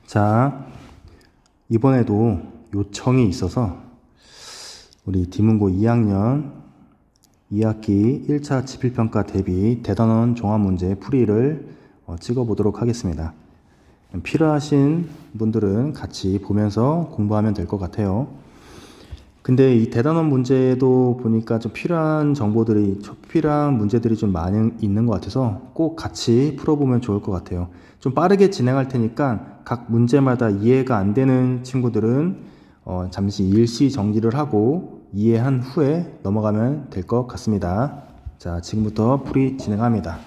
자, 이번에도 요청이 있어서 우리 디문고 2학년 2학기 1차 지필평가 대비 대단원 종합문제 풀이를 찍어보도록 하겠습니다. 필요하신 분들은 같이 보면서 공부하면 될 것 같아요. 근데 이 대단원 문제도 보니까 좀 필요한 문제들이 좀 많이 있는 것 같아서 꼭 같이 풀어보면 좋을 것 같아요. 좀 빠르게 진행할 테니까 각 문제마다 이해가 안 되는 친구들은 잠시 일시 정지를 하고 이해한 후에 넘어가면 될 것 같습니다. 자, 지금부터 풀이 진행합니다.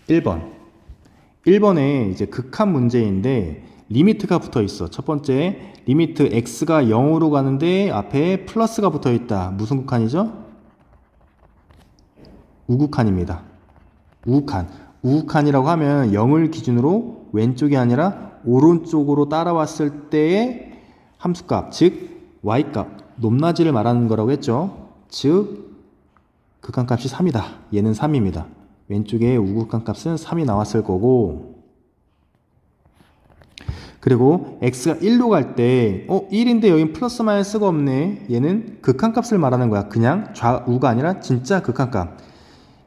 1번에 이제 극한 문제인데 리미트가 붙어 있어. 첫 번째, 리미트 x가 0으로 가는데 앞에 플러스가 붙어 있다. 무슨 극한이죠? 우극한입니다. 우극한이라고 하면 0을 기준으로 왼쪽이 아니라 오른쪽으로 따라왔을 때의 함수값, 즉 y값, 높낮이를 말하는 거라고 했죠. 즉 극한값이 3이다. 얘는 3입니다. 왼쪽에 우극한값은 3이 나왔을 거고, 그리고 x가 1로 갈 때 1인데 여긴 플러스 마이너스가 없네. 얘는 극한값을 말하는 거야. 그냥 좌우가 아니라 진짜 극한값.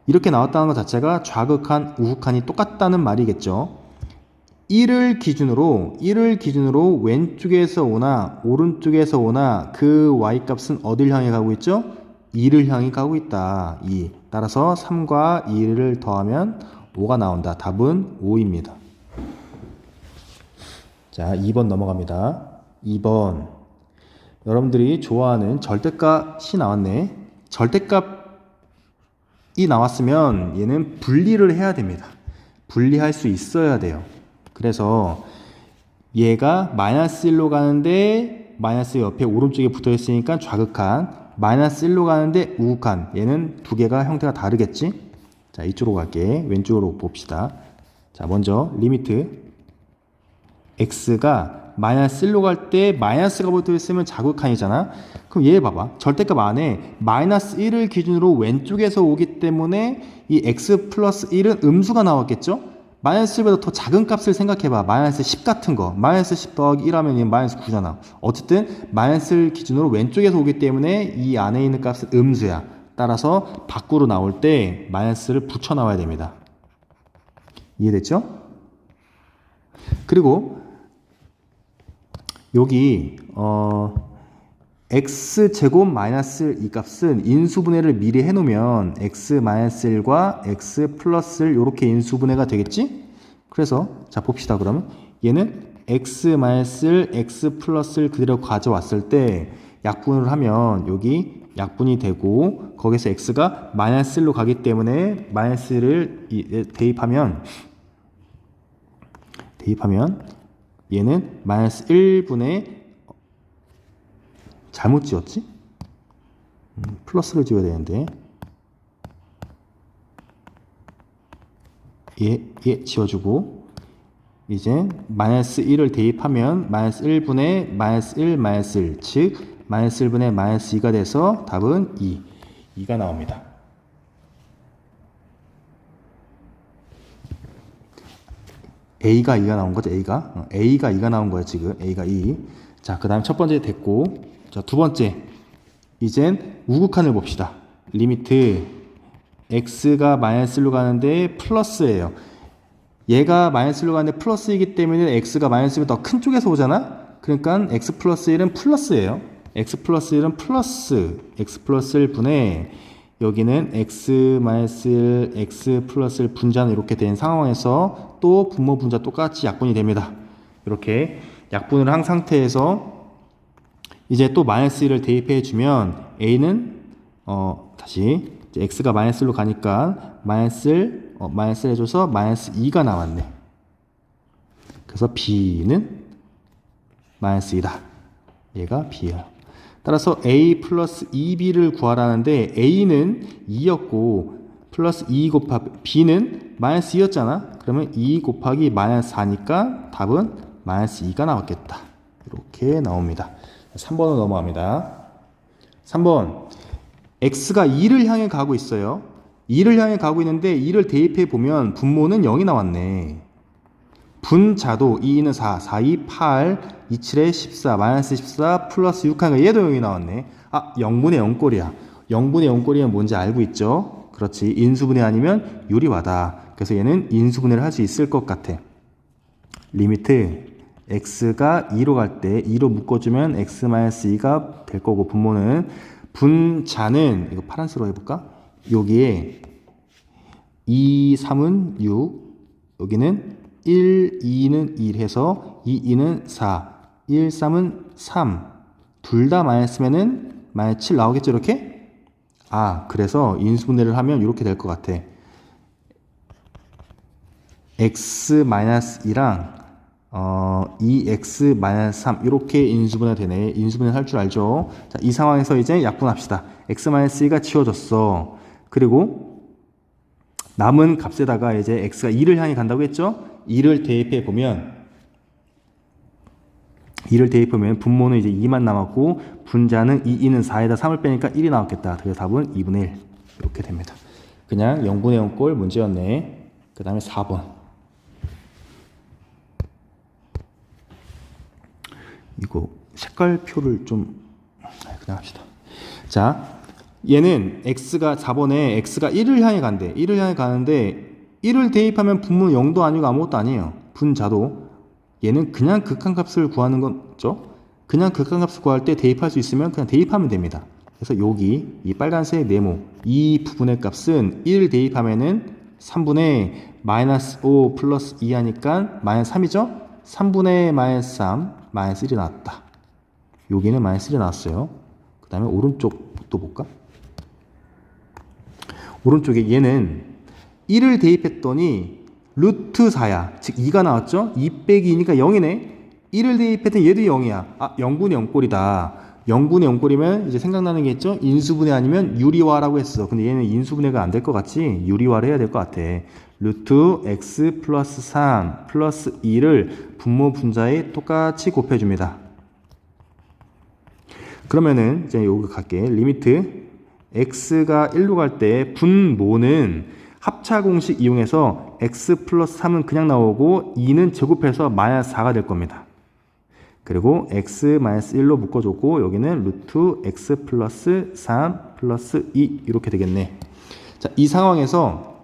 이렇게 나왔다는 것 자체가 좌극한, 우극한이 똑같다는 말이겠죠. 1을 기준으로 왼쪽에서 오나 오른쪽에서 오나 그 y값은 어딜 향해 가고 있죠? 2를 향해 가고 있다. 2. 따라서 3과 2를 더하면 5가 나온다. 답은 5입니다. 자, 2번 넘어갑니다. 2번. 여러분들이 좋아하는 절대값이 나왔네. 절대값이 나왔으면 얘는 분리를 해야 됩니다. 분리할 수 있어야 돼요. 그래서 얘가 마이너스 1로 가는데 마이너스 옆에 오른쪽에 붙어 있으니까 좌극한, 마이너스 1로 가는데 우극한. 얘는 두 개가 형태가 다르겠지? 자, 이쪽으로 갈게. 왼쪽으로 봅시다. 자, 먼저 리미트 x가 마이너스 1로 갈 때 마이너스가 붙어 있으면 좌극한이잖아. 그럼 얘 봐봐. 절대값 안에 마이너스 1을 기준으로 왼쪽에서 오기 때문에 이 x 플러스 1은 음수가 나왔겠죠? 마이너스 1보다 더 작은 값을 생각해봐. 마이너스 10 같은 거. 마이너스 10 더하기 1하면 얘 마이너스 9잖아. 어쨌든 마이너스를 기준으로 왼쪽에서 오기 때문에 이 안에 있는 값은 음수야. 따라서 밖으로 나올 때 마이너스를 붙여 나와야 됩니다. 이해됐죠? 그리고 여기 x제곱 마이너스 이 값은 인수분해를 미리 해놓으면 x 마이너스 1과 x 플러스 1 이렇게 인수분해가 되겠지? 그래서 자 봅시다. 그러면 얘는 x 마이너스 1, x 플러스 1 그대로 가져왔을 때 약분을 하면 여기 약분이 되고 거기서 x가 마이너스 1로 가기 때문에 마이너스 1을 대입하면 얘는 마이너스 1분의 잘못 지었지? 플러스를 지어야 되는데 얘 지워주고 이제 마이너스 1을 대입하면 마이너스 1분의 마이너스 1 마이너스 1 즉 마이너스 1분의 마이너스 2가 돼서 답은 2가 나옵니다. A가 2가 나온 거죠. A가 2가 나온 거예요. 지금 A가 2. 자, 그 다음 첫 번째 됐고, 자, 두 번째 이젠 우극한을 봅시다. 리미트 x가 마이너스 1로 가는데 플러스예요. 얘가 마이너스 1로 가는데 플러스이기 때문에 x가 마이너스 1보다 더 큰 쪽에서 오잖아. 그러니까 x 플러스 1은 플러스예요. x 플러스 1은 플러스 x 플러스 1분의 여기는 x 마이너스 1, x 플러스 1 분자는 이렇게 된 상황에서 또 분모 분자 똑같이 약분이 됩니다. 이렇게 약분을 한 상태에서 이제 또 마이너스 1을 대입해 주면 a는 다시 x가 마이너스 1로 가니까 마이너스 1 해줘서 마이너스 2가 나왔네. 그래서 b는 마이너스 2다. 얘가 b야. 따라서 a 플러스 2b를 구하라는데 a는 2였고 플러스 2 곱하기 b는 마이너스 2였잖아. 그러면 2 곱하기 마이너스 4니까 답은 마이너스 2가 나왔겠다. 이렇게 나옵니다. 3번으로 넘어갑니다. 3번 x가 2를 향해 가고 있어요. 2를 향해 가고 있는데 2를 대입해 보면 분모는 0이 나왔네. 분자도 2는 4, 4, 2, 8, 2, 7에 14, 마이너스 14, 플러스 6 하니까 얘도 0이 나왔네. 아, 0분의 0꼴이야. 0분의 0꼴이면 뭔지 알고 있죠? 그렇지. 인수분해 아니면 유리화다. 그래서 얘는 인수분해를 할 수 있을 것 같아. 리미트 x가 2로 갈 때 2로 묶어주면 x-2가 될 거고, 분모는 분자는 이거 파란색으로 해볼까? 여기에 2, 3은 6, 여기는 1, 2는 1 해서 2, 2는 4, 1, 3은 3. 둘 다 마이너스면은 마이너스 7 나오겠죠, 이렇게? 아, 그래서 인수분해를 하면 이렇게 될 것 같아. x-2랑 2x-3 이렇게 인수분해 되네. 인수분해 할 줄 알죠? 자, 이 상황에서 이제 약분합시다. x-2가 치워졌어. 그리고 남은 값에다가 이제 x가 2를 향해 간다고 했죠? 2를 대입해 보면 분모는 이제 2만 남았고 분자는 2는 4에다 3을 빼니까 1이 나왔겠다. 그래서 답은 2분의 1 이렇게 됩니다. 그냥 0분의 0꼴 문제였네. 그 다음에 4번. 이거 색깔표를 좀 그냥 합시다. 자, 얘는 x가 4번에 x가 1을 향해 간대. 1을 향해 가는데 1을 대입하면 분모는 0도 아니고 아무것도 아니에요. 분자도. 얘는 그냥 극한값을 구하는 거죠. 그냥 극한값을 구할 때 대입할 수 있으면 그냥 대입하면 됩니다. 그래서 여기 이 빨간색 네모 이 부분의 값은 1 대입하면은 3분의 마이너스 5 플러스 2 하니까 마이너스 3이죠. 3분의 마이너스 3 마이너스 1이 나왔다. 여기는 마이너스 1이 나왔어요. 그 다음에 오른쪽도 볼까? 오른쪽에 얘는 1을 대입했더니 루트 4야. 즉 2가 나왔죠? 2 빼기 2니까 0이네. 1을 대입했더니 얘도 0이야. 아, 0분의 0꼴이다. 0분의 0꼴이면 이제 생각나는 게 있죠? 인수분해 아니면 유리화라고 했어. 근데 얘는 인수분해가 안 될 것 같지? 유리화를 해야 될 것 같아. 루트 x 플러스 3 플러스 2를 분모 분자에 똑같이 곱해줍니다. 그러면은 이제 여기 갈게. 리미트 x가 1로 갈 때 분모는 합차 공식 이용해서 x 플러스 3은 그냥 나오고 2는 제곱해서 마이너스 4가 될 겁니다. 그리고 x 마이너스 1로 묶어줬고 여기는 루트 x 플러스 3 플러스 2 이렇게 되겠네. 자, 이 상황에서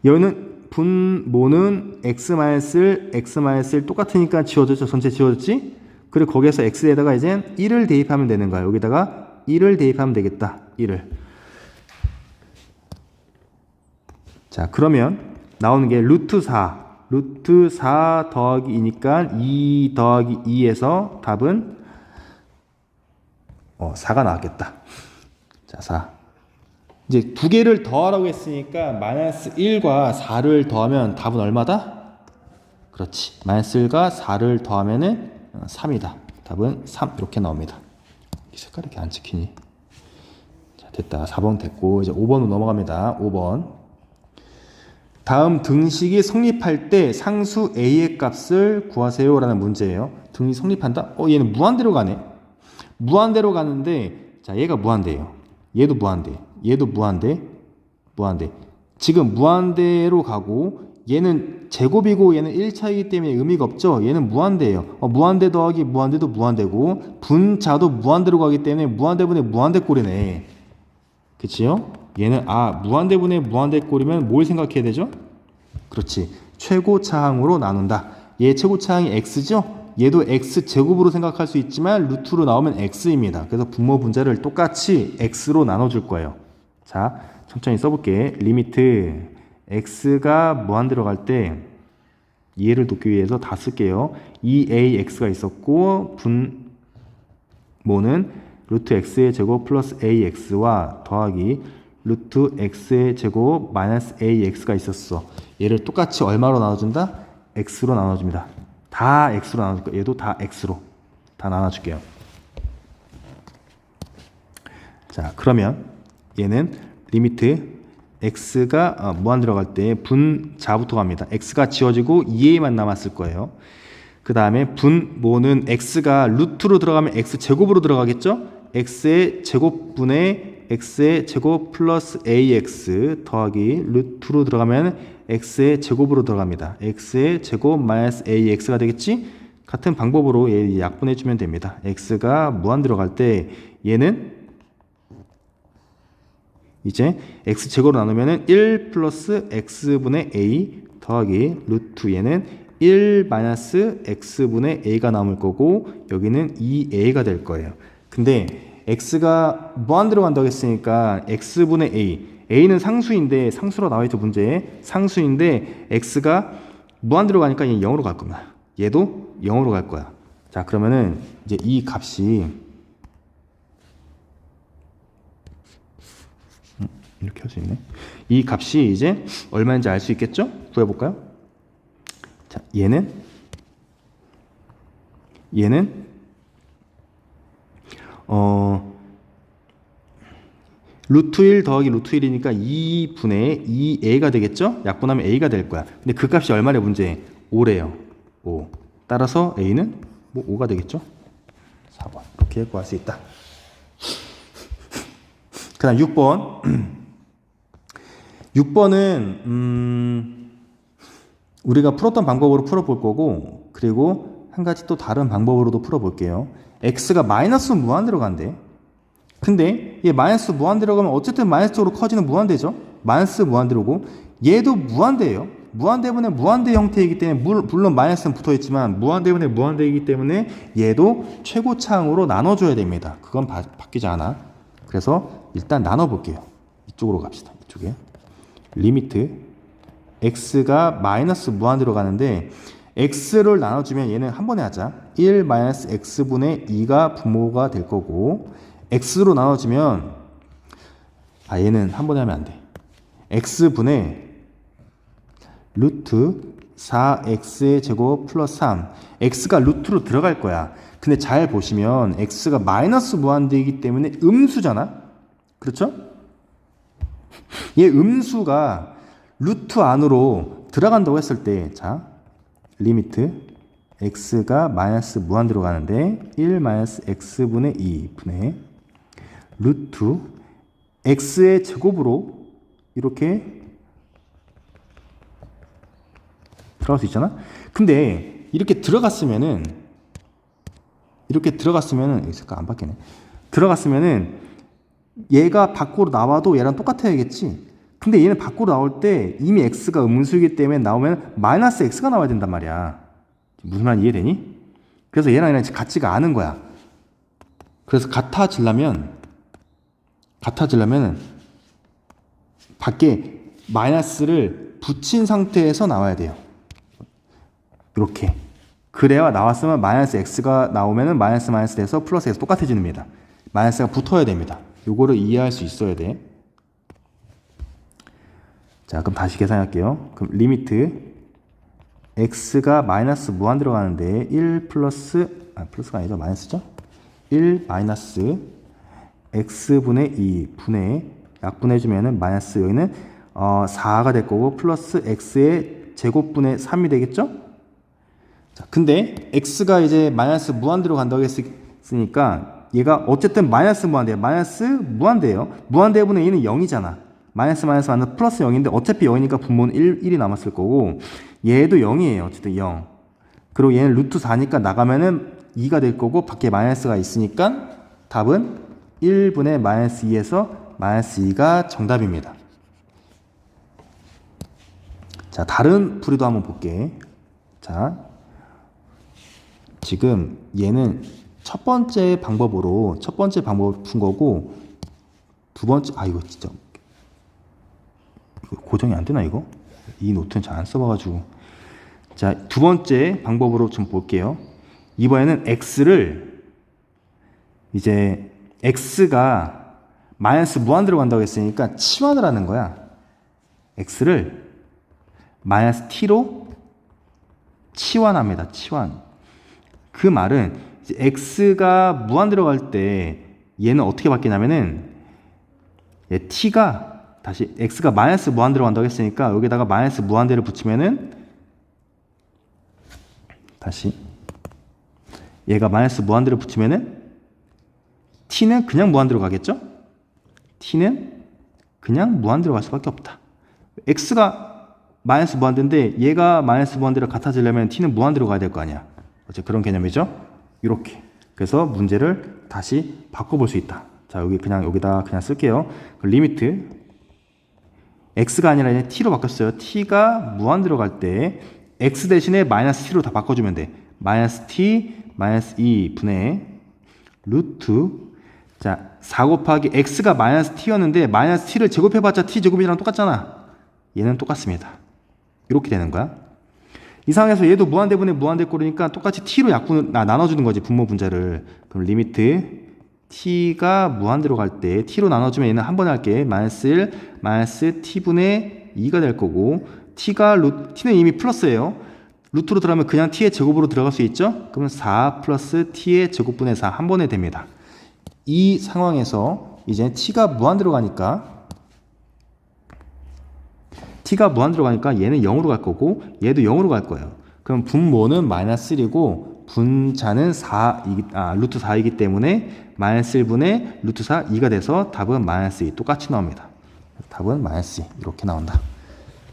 여기는 분모는 x 마이너스 1 똑같으니까 지워졌죠. 전체 지워졌지? 그리고 거기에서 x에다가 이제 1을 대입하면 되는 거야. 여기다가 1을 대입하면 되겠다. 1을. 자, 그러면 나오는 게 루트 4 더하기 2니까 2 더하기 2에서 답은 4가 나왔겠다. 자, 4. 이제 두 개를 더하라고 했으니까 마이너스 1과 4를 더하면 답은 얼마다? 그렇지. 마이너스 1과 4를 더하면은 3이다. 답은 3 이렇게 나옵니다. 이 색깔이 이렇게 안 찍히니? 자, 됐다. 4번 됐고 이제 5번으로 넘어갑니다. 5번. 다음 등식이 성립할 때 상수 a의 값을 구하세요 라는 문제예요. 등식이 성립한다? 얘는 무한대로 가네. 무한대로 가는데 자, 얘가 무한대예요. 얘도 무한대. 얘도 무한대. 지금 무한대로 가고 얘는 제곱이고 얘는 1차이기 때문에 의미가 없죠. 얘는 무한대예요. 무한대 더하기 무한대도 무한대고 분자도 무한대로 가기 때문에 무한대분의 무한대꼴이네. 그치요? 얘는 무한대분의 무한대꼴이면 뭘 생각해야 되죠? 그렇지. 최고차항으로 나눈다. 얘 최고차항이 x죠? 얘도 x제곱으로 생각할 수 있지만 루트로 나오면 x입니다. 그래서 분모 분자를 똑같이 x로 나눠줄 거예요. 자, 천천히 써볼게. 리미트 x가 무한대로 갈 때 이해를 돕기 위해서 다 쓸게요. 2ax가 있었고 분모는 루트 x의 제곱 플러스 ax와 더하기 루트 x의 제곱 마이너스 ax가 있었어. 얘를 똑같이 얼마로 나눠준다? x로 나눠줍니다. 다 x로 나눠줄 거예요. 얘도 다 x로 다 나눠줄게요. 자, 그러면 얘는 리미트 x가 무한대로 갈 때 분자부터 갑니다. x가 지워지고 2a만 남았을 거예요. 그 다음에 분모는 x가 루트로 들어가면 x제곱으로 들어가겠죠? x의 제곱분의 x의 제곱 플러스 ax 더하기 루트로 들어가면 x의 제곱으로 들어갑니다. x의 제곱 마이너스 ax가 되겠지? 같은 방법으로 얘 약분해주면 됩니다. x가 무한 들어갈 때 얘는 이제 x제곱으로 나누면은 1 플러스 x분의 a 더하기 루트 얘는 1 마이너스 x분의 a가 남을 거고 여기는 2a가 될 거예요. 근데 x가 무한 들어간다고 했으니까 x분의 a는 상수인데 상수로 나와있죠 문제에 상수인데 x가 무한 들어가니까 얘 0으로 갈 겁니다. 얘도 0으로 갈 거야. 자 그러면은 이제 이 값이 이렇게 할 수 있네. 이 값이 이제 얼마인지 알 수 있겠죠? 구해볼까요? 자, 얘는 루트 1 더하기 루트 1이니까 2분의 2a가 되겠죠? 약분하면 a가 될 거야. 근데 그 값이 얼마래 문제? 5래요. 5. 따라서 a는 뭐 5가 되겠죠? 4번. 이렇게 구할 수 있다. 그 다음 6번. 6번은 우리가 풀었던 방법으로 풀어볼 거고 그리고 한 가지 또 다른 방법으로도 풀어볼게요. x가 마이너스 무한 들어간대. 근데 얘 마이너스 무한 들어가면 어쨌든 마이너스 쪽으로 커지는 무한대죠. 마이너스 무한대로고 얘도 무한대예요. 무한대분의 무한대 형태이기 때문에 물론 마이너스는 붙어있지만 무한대분의 무한대이기 때문에 얘도 최고차항으로 나눠줘야 됩니다. 그건 바뀌지 않아. 그래서 일단 나눠볼게요. 이쪽으로 갑시다. 이쪽에 리미트 x가 마이너스 무한대로 가는데 x를 나눠주면 얘는 한 번에 하자. 1 마이너스 x분의 2가 부모가 될 거고 x로 나눠주면 얘는 한 번에 하면 안 돼. x분의 루트 4x의 제곱 플러스 3 x가 루트로 들어갈 거야. 근데 잘 보시면 x가 마이너스 무한대이기 때문에 음수잖아. 그렇죠? 얘 음수가 루트 안으로 들어간다고 했을 때, 자, 리미트 x가 마이너스 무한 들어가는데 1 마이너스 x분의 2분의 루트 x의 제곱으로 이렇게 들어갈 수 있잖아? 근데 이렇게 들어갔으면은 이 색깔 안 바뀌네. 들어갔으면은 얘가 밖으로 나와도 얘랑 똑같아야겠지. 근데 얘는 밖으로 나올 때 이미 x가 음수이기 때문에 나오면 마이너스 x가 나와야 된단 말이야. 무슨 말 이해되니? 그래서 얘랑 얘랑 같지가 않은 거야. 그래서 같아지려면 밖에 마이너스를 붙인 상태에서 나와야 돼요. 이렇게. 그래야 나왔으면 마이너스 x가 나오면은 마이너스 돼서 플러스 x 똑같아집니다. 마이너스가 붙어야 됩니다. 요거를 이해할 수 있어야 돼. 자, 그럼 다시 계산할게요. 그럼 리미트 x가 마이너스 무한 들어가는데 1 플러스 플러스가 아니죠. 마이너스죠. 1 마이너스 x분의 2 분의 약분해주면은 마이너스 여기는 4가 될 거고 플러스 x의 제곱분의 3이 되겠죠. 자, 근데 x가 이제 마이너스 무한대로 간다고 했으니까 얘가 어쨌든 마이너스 무한대예요. 마이너스 무한대예요. 무한대분의 2는 0이잖아. 마이너스 플러스 0인데 어차피 0이니까 분모는 1이 남았을 거고 얘도 0이에요. 어쨌든 0. 그리고 얘는 루트 4니까 나가면은 2가 될 거고 밖에 마이너스가 있으니까 답은 1분의 마이너스 2에서 마이너스 2가 정답입니다. 자, 다른 풀이도 한번 볼게. 자, 지금 얘는 첫 번째 방법을 푼 거고 두 번째 이거 진짜 이거 고정이 안 되나 이거? 이 노트는 잘 안 써봐가지고. 자, 두 번째 방법으로 좀 볼게요. 이번에는 x를 이제 x가 마이너스 무한대로 간다고 했으니까 치환을 하는 거야. x를 마이너스 t로 치환합니다. 치환. 그 말은 이제 x가 무한대로 갈 때 얘는 어떻게 바뀌냐면은 t가 다시 x가 마이너스 무한대로 간다고 했으니까 여기다가 마이너스 무한대를 붙이면은 다시 얘가 마이너스 무한대로 붙이면은 t는 그냥 무한대로 가겠죠? t는 그냥 무한대로 갈 수밖에 없다. x가 마이너스 무한대인데 얘가 마이너스 무한대로 같아지려면 t는 무한대로 가야 될 거 아니야. 어째 그런 개념이죠? 이렇게. 그래서 문제를 다시 바꿔볼 수 있다. 자, 여기 그냥 여기다 그냥 쓸게요. 리미트 x가 아니라 이제 t로 바뀌었어요. t가 무한대로 갈 때 x 대신에 마이너스 t로 다 바꿔주면 돼. 마이너스 t 마이너스 2분의 루트 자 4 곱하기 x가 마이너스 t였는데 마이너스 t를 제곱해봤자 t 제곱이랑 똑같잖아. 얘는 똑같습니다. 이렇게 되는 거야. 이 상황에서 얘도 무한대분의 무한대꼴이니까 똑같이 t로 나눠주는 거지. 분모 분자를. 그럼 리미트 t가 무한대로 갈 때 t로 나눠주면 얘는 한 번에 할게. 마이너스 1 마이너스 t분의 2가 될 거고 t는 이미 플러스예요. 루트로 들어가면 그냥 t의 제곱으로 들어갈 수 있죠. 그러면 4 플러스 t의 제곱분의 4 한 번에 됩니다. 이 상황에서 이제 t가 무한대로 가니까 얘는 0으로 갈 거고 얘도 0으로 갈 거예요. 그럼 분모는 마이너스 1이고 분자는 루트 4이기 때문에 마이너스 1분의 루트 4 2가 돼서 답은 마이너스 2 똑같이 나옵니다. 답은 마이너스 2 이렇게 나온다.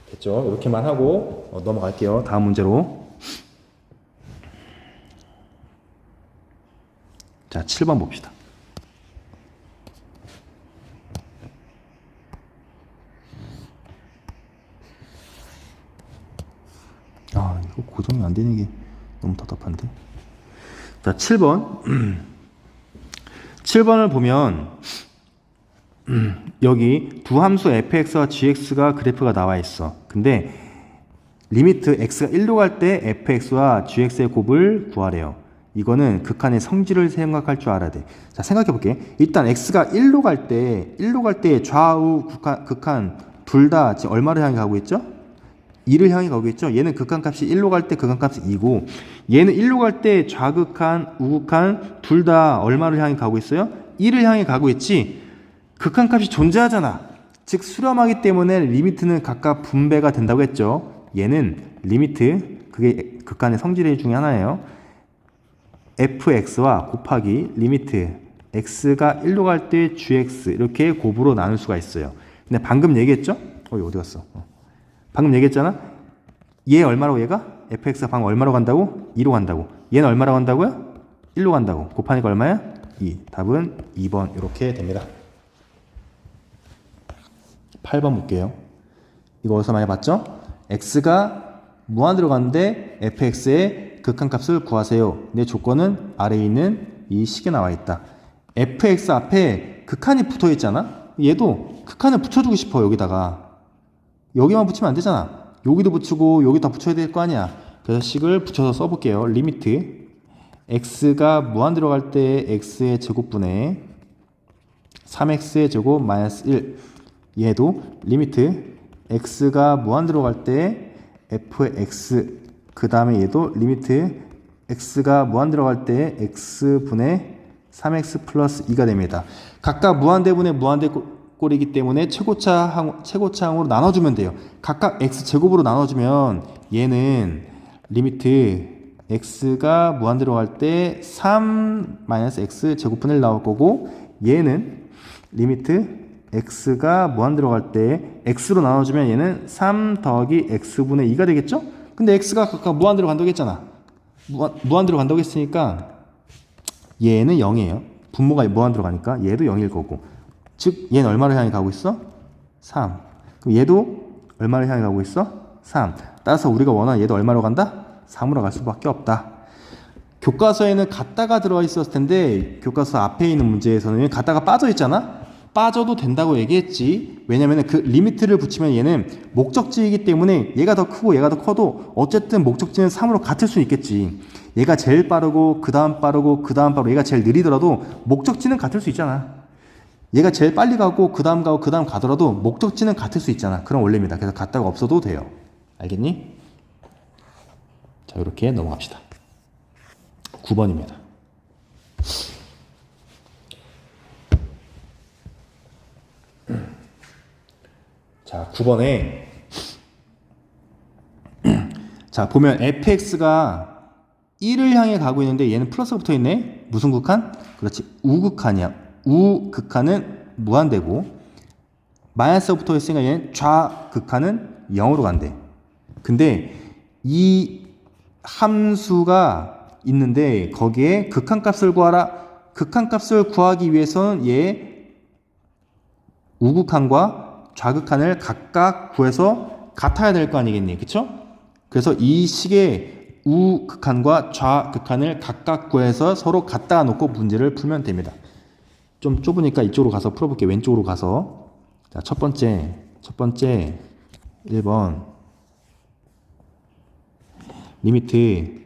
됐죠? 이렇게만 하고 넘어갈게요. 다음 문제로. 자, 7번 봅시다. 아, 이거 고정이 안 되는 게 너무 답답한데. 자, 7번. 7번을 보면 여기 두 함수 fx와 gx가 그래프가 나와 있어. 근데 리미트 x가 1로 갈 때 fx와 gx의 곱을 구하래요. 이거는 극한의 성질을 생각할 줄 알아야 돼. 자, 생각해 볼게. 일단 x가 1로 갈 때 좌우 극한 둘 다 지금 얼마를 향해 가고 있죠? 2를 향해 가고 있죠. 얘는 극한값이 1로 갈 때 극한값이 2고 얘는 1로 갈 때 좌극한, 우극한 둘 다 얼마를 향해 가고 있어요? 1을 향해 가고 있지. 극한값이 존재하잖아. 즉 수렴하기 때문에 리미트는 각각 분배가 된다고 했죠. 얘는 리미트 그게 극한의 성질 중에 하나예요. fx와 곱하기 리미트 x가 1로 갈 때 gx 이렇게 곱으로 나눌 수가 있어요. 근데 방금 얘기했죠? 어디 갔어? 방금 얘기했잖아. 얘 얼마라고 얘가? fx가 방금 얼마로 간다고? 2로 간다고. 얘는 얼마로 간다고요? 1로 간다고. 곱하니까 얼마야? 2. 답은 2번 이렇게 됩니다. 8번 볼게요. 이거 어디서 많이 봤죠? x가 무한대로 가는데 fx의 극한값을 구하세요. 근데 조건은 아래에 있는 이 식에 나와 있다. fx 앞에 극한이 붙어 있잖아. 얘도 극한을 붙여주고 싶어. 여기다가 여기만 붙이면 안 되잖아. 여기도 붙이고 여기 다 붙여야 될 거 아니야. 그래서 식을 붙여서 써볼게요. 리미트 x가 무한대로 갈 때 x의 제곱분의 3x의 제곱 마이너스 1. 얘도 리미트 x가 무한대로 갈 때 f의 x 그 다음에 얘도 리미트 x가 무한대로 갈 때 x분의 3x 플러스 2가 됩니다. 각각 무한대분의 무한대꼴이기 때문에 최고차항으로 나눠주면 돼요. 각각 x제곱으로 나눠주면 얘는 리미트 x가 무한대로 갈 때 3 마이너스 x 제곱분의 1 나올 거고 얘는 리미트 x가 무한대로 갈 때 x로 나눠주면 얘는 3 더하기 x분의 2가 되겠죠? 근데 x가 각각 무한대로 간다고 했잖아. 무한대로 간다고 했으니까 얘는 0이에요. 분모가 무한대로 가니까 얘도 0일 거고. 즉 얘는 얼마를 향해 가고 있어? 3. 그럼 얘도 얼마를 향해 가고 있어? 3. 따라서 우리가 원하는 얘도 얼마로 간다? 3으로 갈 수밖에 없다. 교과서에는 같다가 들어가 있었을 텐데 교과서 앞에 있는 문제에서는 같다가 빠져 있잖아? 빠져도 된다고 얘기했지. 왜냐면 그 리미트를 붙이면 얘는 목적지이기 때문에 얘가 더 크고 얘가 더 커도 어쨌든 목적지는 3으로 같을 수 있겠지. 얘가 제일 빠르고 그 다음 빠르고 그 다음 빠르고 얘가 제일 느리더라도 목적지는 같을 수 있잖아. 얘가 제일 빨리 가고 그 다음 가고 그 다음 가더라도 목적지는 같을 수 있잖아. 그런 원리입니다. 그래서 같다가 없어도 돼요. 알겠니? 자, 이렇게 넘어갑시다. 9번입니다. 자, 9번에 자, 보면 fx가 1을 향해 가고 있는데 얘는 플러스가 붙어 있네. 무슨 극한? 그렇지. 우극한이야. 우극한은 무한대고 마이너스가 붙어 있으니까 얘는 좌극한은 0으로 간대. 근데 이 함수가 있는데 거기에 극한값을 구하라. 극한값을 구하기 위해서는 얘 우극한과 좌극한을 각각 구해서 같아야 될 거 아니겠니? 그쵸? 그래서 이 식의 우극한과 좌극한을 각각 구해서 서로 갖다 놓고 문제를 풀면 됩니다. 좀 좁으니까 이쪽으로 가서 풀어볼게. 왼쪽으로 가서. 자, 첫 번째 1번 리미트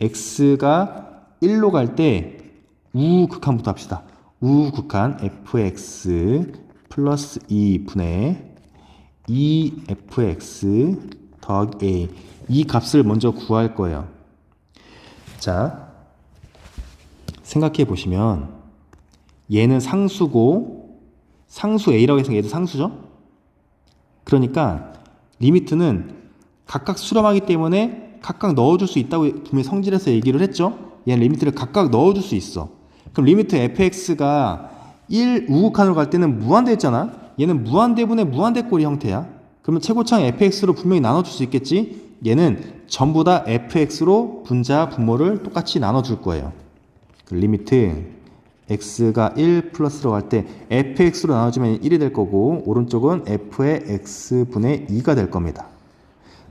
x가 1로 갈 때 우극한부터 합시다. 우극한 fx 플러스 2분의 2fx 더하기 a, 이 값을 먼저 구할 거예요. 자, 생각해 보시면 얘는 상수고 상수 a라고 해서 얘도 상수죠. 그러니까 리미트는 각각 수렴하기 때문에 각각 넣어줄 수 있다고 분명히 성질에서 얘기를 했죠. 얘는 리미트를 각각 넣어줄 수 있어. 그럼 리미트 fx가 1 우극한으로 갈 때는 무한대였잖아. 얘는 무한대분의 무한대꼴이 형태야. 그러면 최고차항 fx로 분명히 나눠줄 수 있겠지. 얘는 전부 다 fx로 분자 분모를 똑같이 나눠줄 거예요. 그 리미트 x가 1 플러스로 갈 때 fx로 나눠주면 1이 될 거고 오른쪽은 f의 x분의 2가 될 겁니다.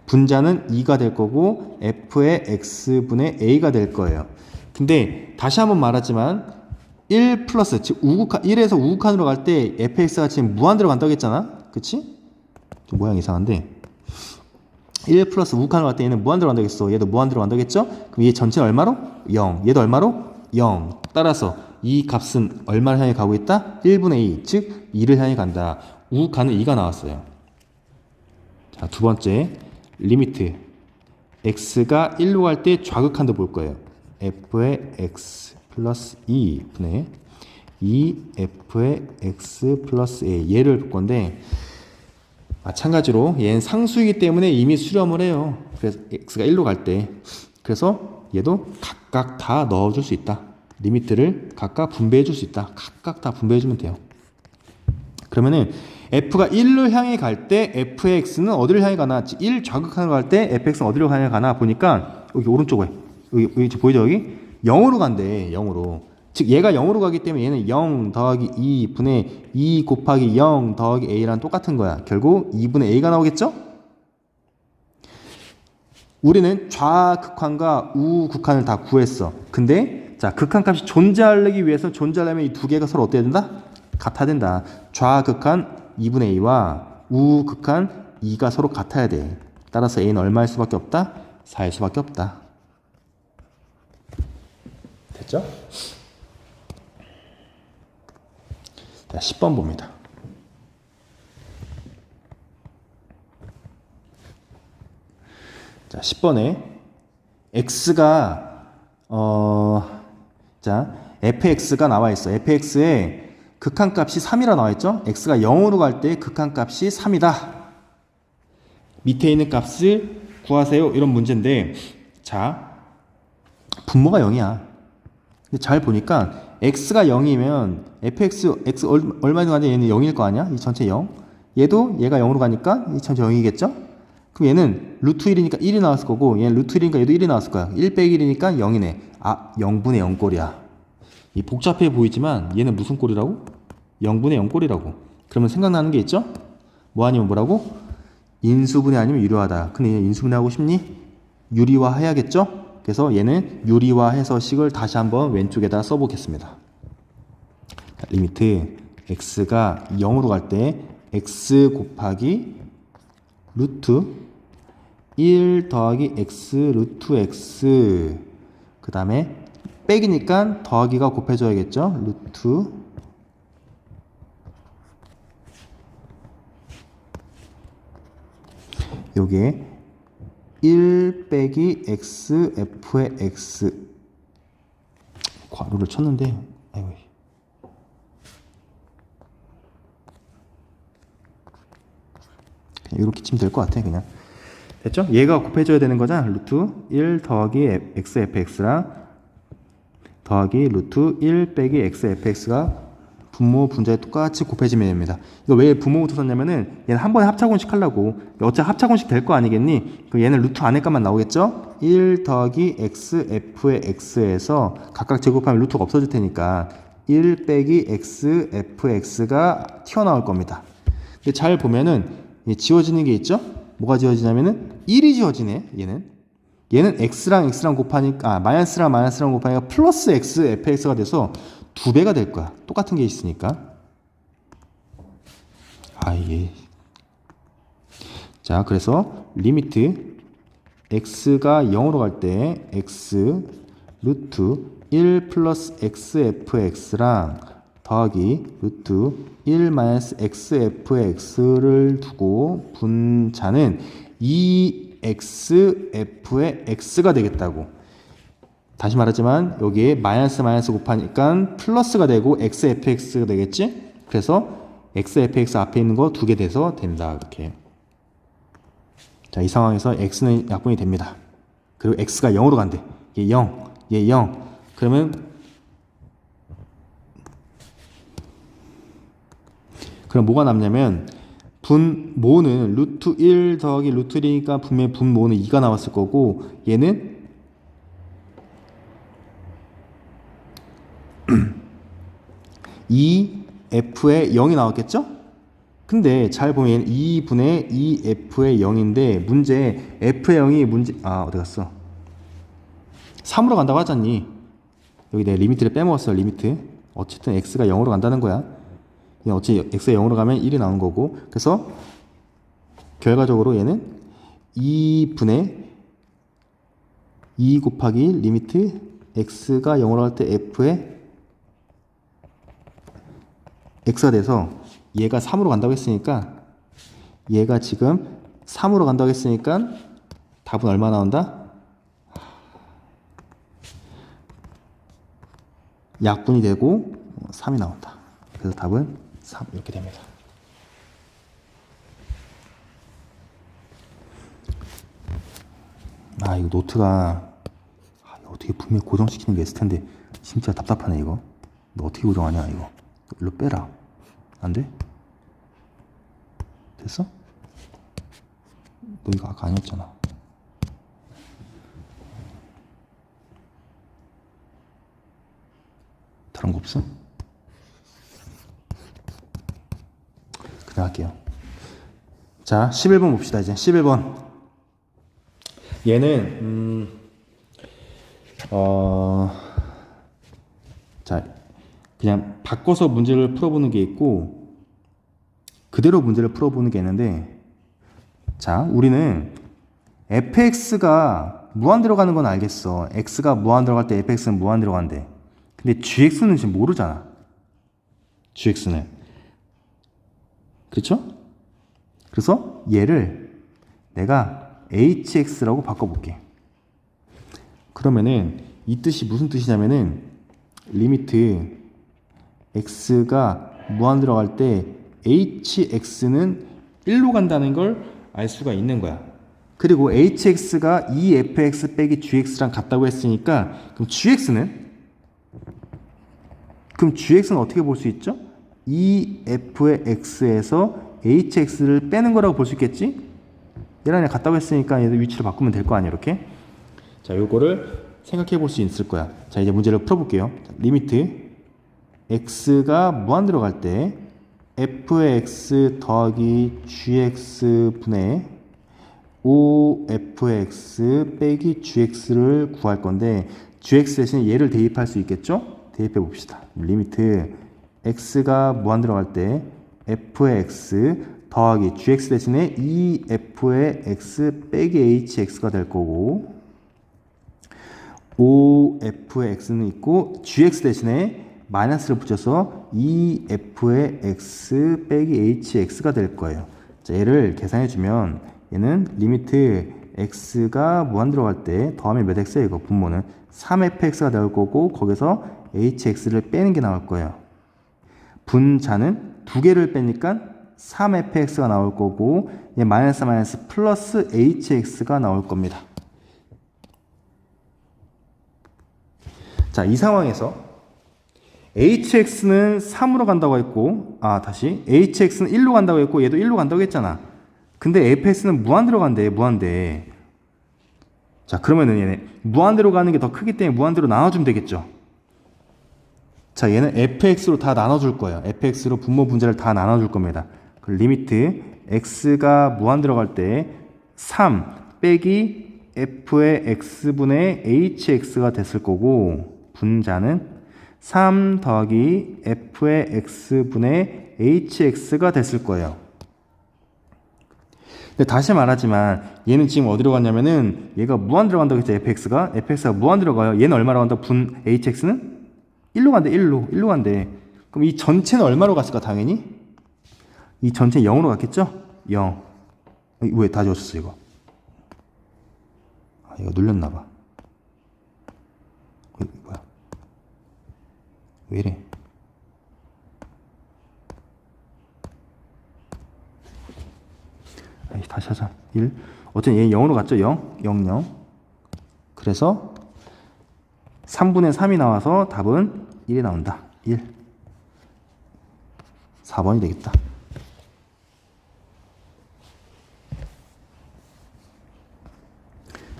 분자는 2가 될 거고 f의 x분의 a가 될 거예요. 근데 다시 한번 말하지만 1 플러스 즉 우극한 1에서 우극한으로 갈 때 fx가 지금 무한대로 간다고 했잖아. 그치? 좀 모양이 이상한데 1 플러스 우극한으로 갈 때 얘는 무한대로 간다고 했어. 얘도 무한대로 간다고 했죠? 그럼 얘 전체는 얼마로? 0. 얘도 얼마로? 0. 따라서 이 값은 얼마를 향해 가고 있다? 1분의 2, 즉 2를 향해 간다. 우극한은 2가 나왔어요. 자, 두 번째 리미트 x가 1로 갈 때 좌극한도 볼 거예요. f의 x 플러스 2분의 2f의 x 플러스 a, 얘를 볼 건데 마찬가지로 얘는 상수이기 때문에 이미 수렴을 해요. 그래서 x가 1로 갈 때 그래서 얘도 각각 다 넣어줄 수 있다. 리미트를 각각 분배해 줄 수 있다. 각각 다 분배해 주면 돼요. 그러면은 f가 1을 향해 갈 때 f의 x는 어디를 향해 가나? 1 좌극한으로 갈 때 fx는 어디로 향해 가나 보니까 여기 오른쪽에 여기 보이죠? 여기 0으로 간대. 0으로. 즉 얘가 0으로 가기 때문에 얘는 0 더하기 2분의 2 곱하기 0 더하기 a랑 똑같은 거야. 결국 2분의 a가 나오겠죠? 우리는 좌극한과 우극한을 다 구했어. 근데 자, 극한값이 존재하기 위해서 존재하려면 이 두 개가 서로 어때야 된다? 같아야 된다. 좌극한 2분의 a와 우극한 2가 서로 같아야 돼. 따라서 a는 얼마일 수밖에 없다? 4일 수밖에 없다. 됐죠? 자, 10번 봅니다. 자, 10번에 x가 자, fx가 나와 있어. fx에 극한값이 3이라 나와 있죠? x가 0으로 갈 때 극한값이 3이다. 밑에 있는 값을 구하세요. 이런 문제인데 자, 분모가 0이야. 근데 잘 보니까 x가 0이면 fx x 얼마나 가냐? 얘는 0일 거 아니야? 이 전체 0. 얘도 얘가 0으로 가니까 이 전체 0이겠죠? 그럼 얘는 루트 1이니까 1이 나왔을 거고 얘는 루트 1이니까 얘도 1이 나왔을 거야. 1 빼기 1이니까 0이네. 아, 0분의 0 꼴이야. 이 복잡해 보이지만 얘는 무슨 꼴이라고? 0분의 0 꼴이라고. 그러면 생각나는 게 있죠? 뭐 아니면 뭐라고? 인수분해 아니면 유리화다. 근데 얘 인수분해하고 싶니? 유리화해야겠죠? 그래서 얘는 유리화해서 식을 다시 한번 왼쪽에다 써보겠습니다. 리미트 x가 0으로 갈 때 x 곱하기 루트 1 더하기 x 루트 x 그 다음에 빼기니까 더하기가 곱해줘야겠죠? 루트 요게 1 빼기 x f의 x 괄호를 쳤는데 아이고 그냥 이렇게 치면 될 것 같아. 그냥 됐죠? 얘가 곱해줘야 되는 거잖아. 루트 1 더하기 x fx랑 더하기 루트 1 빼기 x fx가 분모, 분자에 똑같이 곱해지면 됩니다. 이거 왜 분모부터 썼냐면은 얘는 한 번에 합차공식 하려고. 어차피 합차공식 될 거 아니겠니? 그 얘는 루트 안에 값만 나오겠죠? 1 더하기 x f의 x에서 각각 제곱하면 루트가 없어질 테니까 1 빼기 x fx가 튀어나올 겁니다. 근데 잘 보면은 지워지는 게 있죠? 뭐가 지워지냐면은 1이 지워지네. 얘는 x랑 x랑 곱하니까 마이너스랑 마이너스랑 곱하니까 플러스 x fx가 돼서 2배가 될 거야. 똑같은 게 있으니까. 이게. 자, 그래서 리미트 x가 0으로 갈 때 x 루트 1 플러스 xfx랑 더하기 루트 1 마이너스 xfx를 두고 분자는 2xf의 x가 되겠다고. 다시 말하지만 여기에 마이너스 마이너스 곱하니까 플러스가 되고 xfx가 되겠지? 그래서 xfx 앞에 있는 거 2개 돼서 된다. 이렇게. 자, 이 상황에서 x는 약분이 됩니다. 그리고 x가 0으로 간대. 얘 0, 얘 0. 그럼 뭐가 남냐면 분모는 루트 1 더하기 루트 1이니까 분명히 분모는 2가 나왔을 거고 얘는 이 f의 0이 나왔겠죠? 근데 잘 보면 얘는 2분의 2f의 0인데 문제 f의 0이 어디 갔어? 3으로 간다고 하잖니. 여기 내가 리미트를 빼먹었어. 리미트. 어쨌든 x가 0으로 간다는 거야. 어차피 x가 0으로 가면 1이 나오는 거고. 그래서 결과적으로 얘는 2분의 2 곱하기 리미트 x가 0으로 갈 때 f의 x가 돼서 얘가 3으로 간다고 했으니까 얘가 지금 3으로 간다고 했으니까 답은 얼마 나온다? 약분이 되고 3이 나온다. 그래서 답은 3 이렇게 됩니다. 이거 노트가 이거 어떻게 분명히 고정시키는 게 있을 텐데 진짜 답답하네 이거. 너 어떻게 고정하냐 이거. 일로 빼라. 안 돼? 됐어? 너 이거 아까 아니었잖아. 다른 거 없어? 그냥 할게요. 자, 11번 봅시다. 이제 11번. 얘는 자, 그냥 바꿔서 문제를 풀어보는 게 있고 그대로 문제를 풀어보는 게 있는데, 자, 우리는 fx가 무한대로 가는 건 알겠어. x가 무한대로 갈 때 fx는 무한대로 간대. 근데 gx는 지금 모르잖아. gx는. 그렇죠? 그래서 얘를 내가 hx라고 바꿔볼게. 그러면은 이 뜻이 무슨 뜻이냐면은 리미트 x가 무한대로 갈 때 hx는 1로 간다는 걸 알 수가 있는 거야. 그리고 hx가 2fx 빼기 gx랑 같다고 했으니까 그럼 gx는 어떻게 볼 수 있죠? 2f의 x에서 hx를 빼는 거라고 볼 수 있겠지? 얘랑 같다고 했으니까 얘도 위치를 바꾸면 될 거 아니야, 이렇게. 자, 요거를 생각해 볼 수 있을 거야. 자, 이제 문제를 풀어볼게요. 리미트 x가 무한대로 갈 때 f의 x 더하기 gx 분의 5f의 x 빼기 gx를 구할 건데 gx 대신에 얘를 대입할 수 있겠죠? 대입해 봅시다. 리미트 x가 무한대로 갈 때 f의 x 더하기 gx 대신에 2f의 x 빼기 hx가 될 거고 5f의 x는 있고 gx 대신에 마이너스를 붙여서 2f의 x 빼기 hx가 될 거예요. 자, 얘를 계산해주면 얘는 리미트 x가 무한대로 갈 때 더하면 몇 x예요? 이거 분모는 3fx가 나올 거고 거기서 hx를 빼는 게 나올 거예요. 분자는 두 개를 빼니까 3fx가 나올 거고 얘 마이너스 마이너스 플러스 hx가 나올 겁니다. 자, 이 상황에서 hx는 3으로 간다고 했고, 다시 hx는 1로 간다고 했고 얘도 1로 간다고 했잖아. 근데 fx는 무한대로 간대. 무한대. 자, 그러면은 얘네 무한대로 가는 게 더 크기 때문에 무한대로 나눠주면 되겠죠. 자, 얘는 fx로 다 나눠줄 거예요. fx로 분모 분자를 다 나눠줄 겁니다. 그 리미트 x가 무한대로 갈 때 3 빼기 f의 x분의 hx가 됐을 거고, 분자는 3 더하기 f의 x분의 hx가 됐을 거예요. 근데 다시 말하지만 얘는 지금 어디로 갔냐면은 얘가 무한대로 간다고 했죠. fx가 무한대로 가요. 얘는 얼마로 간다? 분 hx는 1로 간대. 1로 간대. 그럼 이 전체는 얼마로 갔을까? 당연히 이 전체 0으로 갔겠죠? 0. 왜 다 지웠었어 이거? 이거 눌렸나 봐. 뭐야? 왜 이래? 다시 하자. 1. 어쨌든 얘 0으로 갔죠? 0. 0, 0. 그래서 3분의 3이 나와서 답은 1이 나온다. 1. 4번이 되겠다.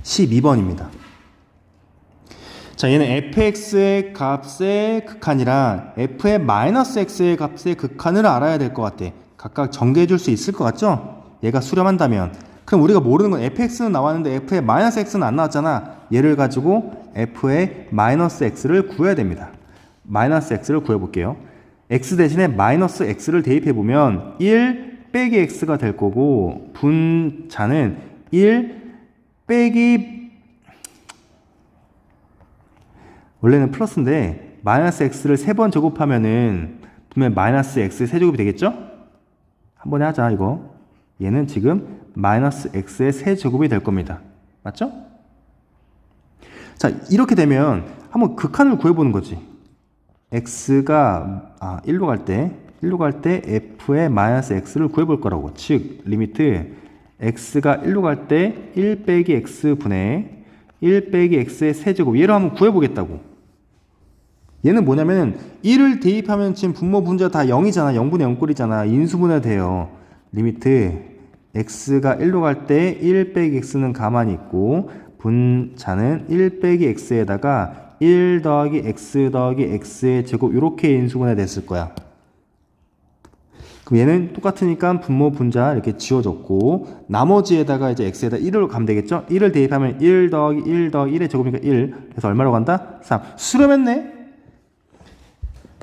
12번입니다. 자, 얘는 fx의 값의 극한이랑 f의 마이너스 x의 값의 극한을 알아야 될 것 같아. 각각 전개해 줄 수 있을 것 같죠? 얘가 수렴한다면. 그럼 우리가 모르는 건 fx는 나왔는데 f의 마이너스 x는 안 나왔잖아. 얘를 가지고 f의 마이너스 x를 구해야 됩니다. 마이너스 x를 구해볼게요. x 대신에 마이너스 x를 대입해보면 1 빼기 x가 될 거고, 분자는 1 빼기, 원래는 플러스인데 마이너스 x를 3번 제곱하면은 분명 마이너스 x 세제곱이 되겠죠? 한 번에 하자 이거. 얘는 지금 마이너스 x의 세제곱이 될 겁니다. 맞죠? 자, 이렇게 되면 한번 극한을 구해보는 거지. x가 1로 갈 때 f의 마이너스 x를 구해볼 거라고. 즉 리미트 x가 1로 갈 때 1 빼기 x분의 1 빼기 x의 세제곱, 얘를 한번 구해보겠다고. 얘는 뭐냐면 1을 대입하면 지금 분모 분자 다 0이잖아. 0분의 0꼴이잖아. 인수분해 돼요. 리미트 x가 1로 갈 때 1 빼기 x는 가만히 있고, 분자는 1 빼기 x에다가 1 더하기 x 더하기 x의 제곱, 이렇게 인수분해 됐을 거야. 그럼 얘는 똑같으니까 분모 분자 이렇게 지워졌고, 나머지에다가 이제 x에다 1을 가면 되겠죠? 1을 대입하면 1 더하기 1 더하기 1의 제곱이니까 1. 그래서 얼마로 간다? 3. 수렴했네?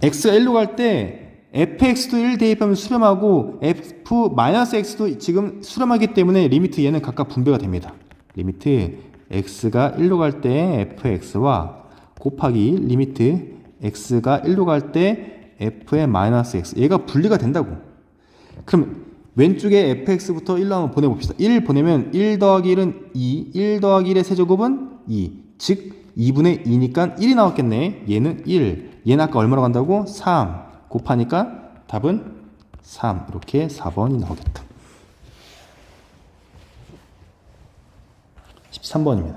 x가 1로 갈 때 fx도 1 대입하면 수렴하고 f-x도 지금 수렴하기 때문에 리미트 얘는 각각 분배가 됩니다. 리미트 x가 1로 갈 때 fx와 곱하기 리미트 x가 1로 갈 때 f의 마이너스 x, 얘가 분리가 된다고. 그럼 왼쪽에 fx부터 1로 한번 보내봅시다. 1 보내면 1 더하기 1은 2, 1 더하기 1의 세제곱은 2, 즉 2분의 2니까 1이 나왔겠네. 얘는 1, 얘는 아까 얼마로 간다고? 3 곱하니까 답은 3. 이렇게 4번이 나오겠다. 13번입니다.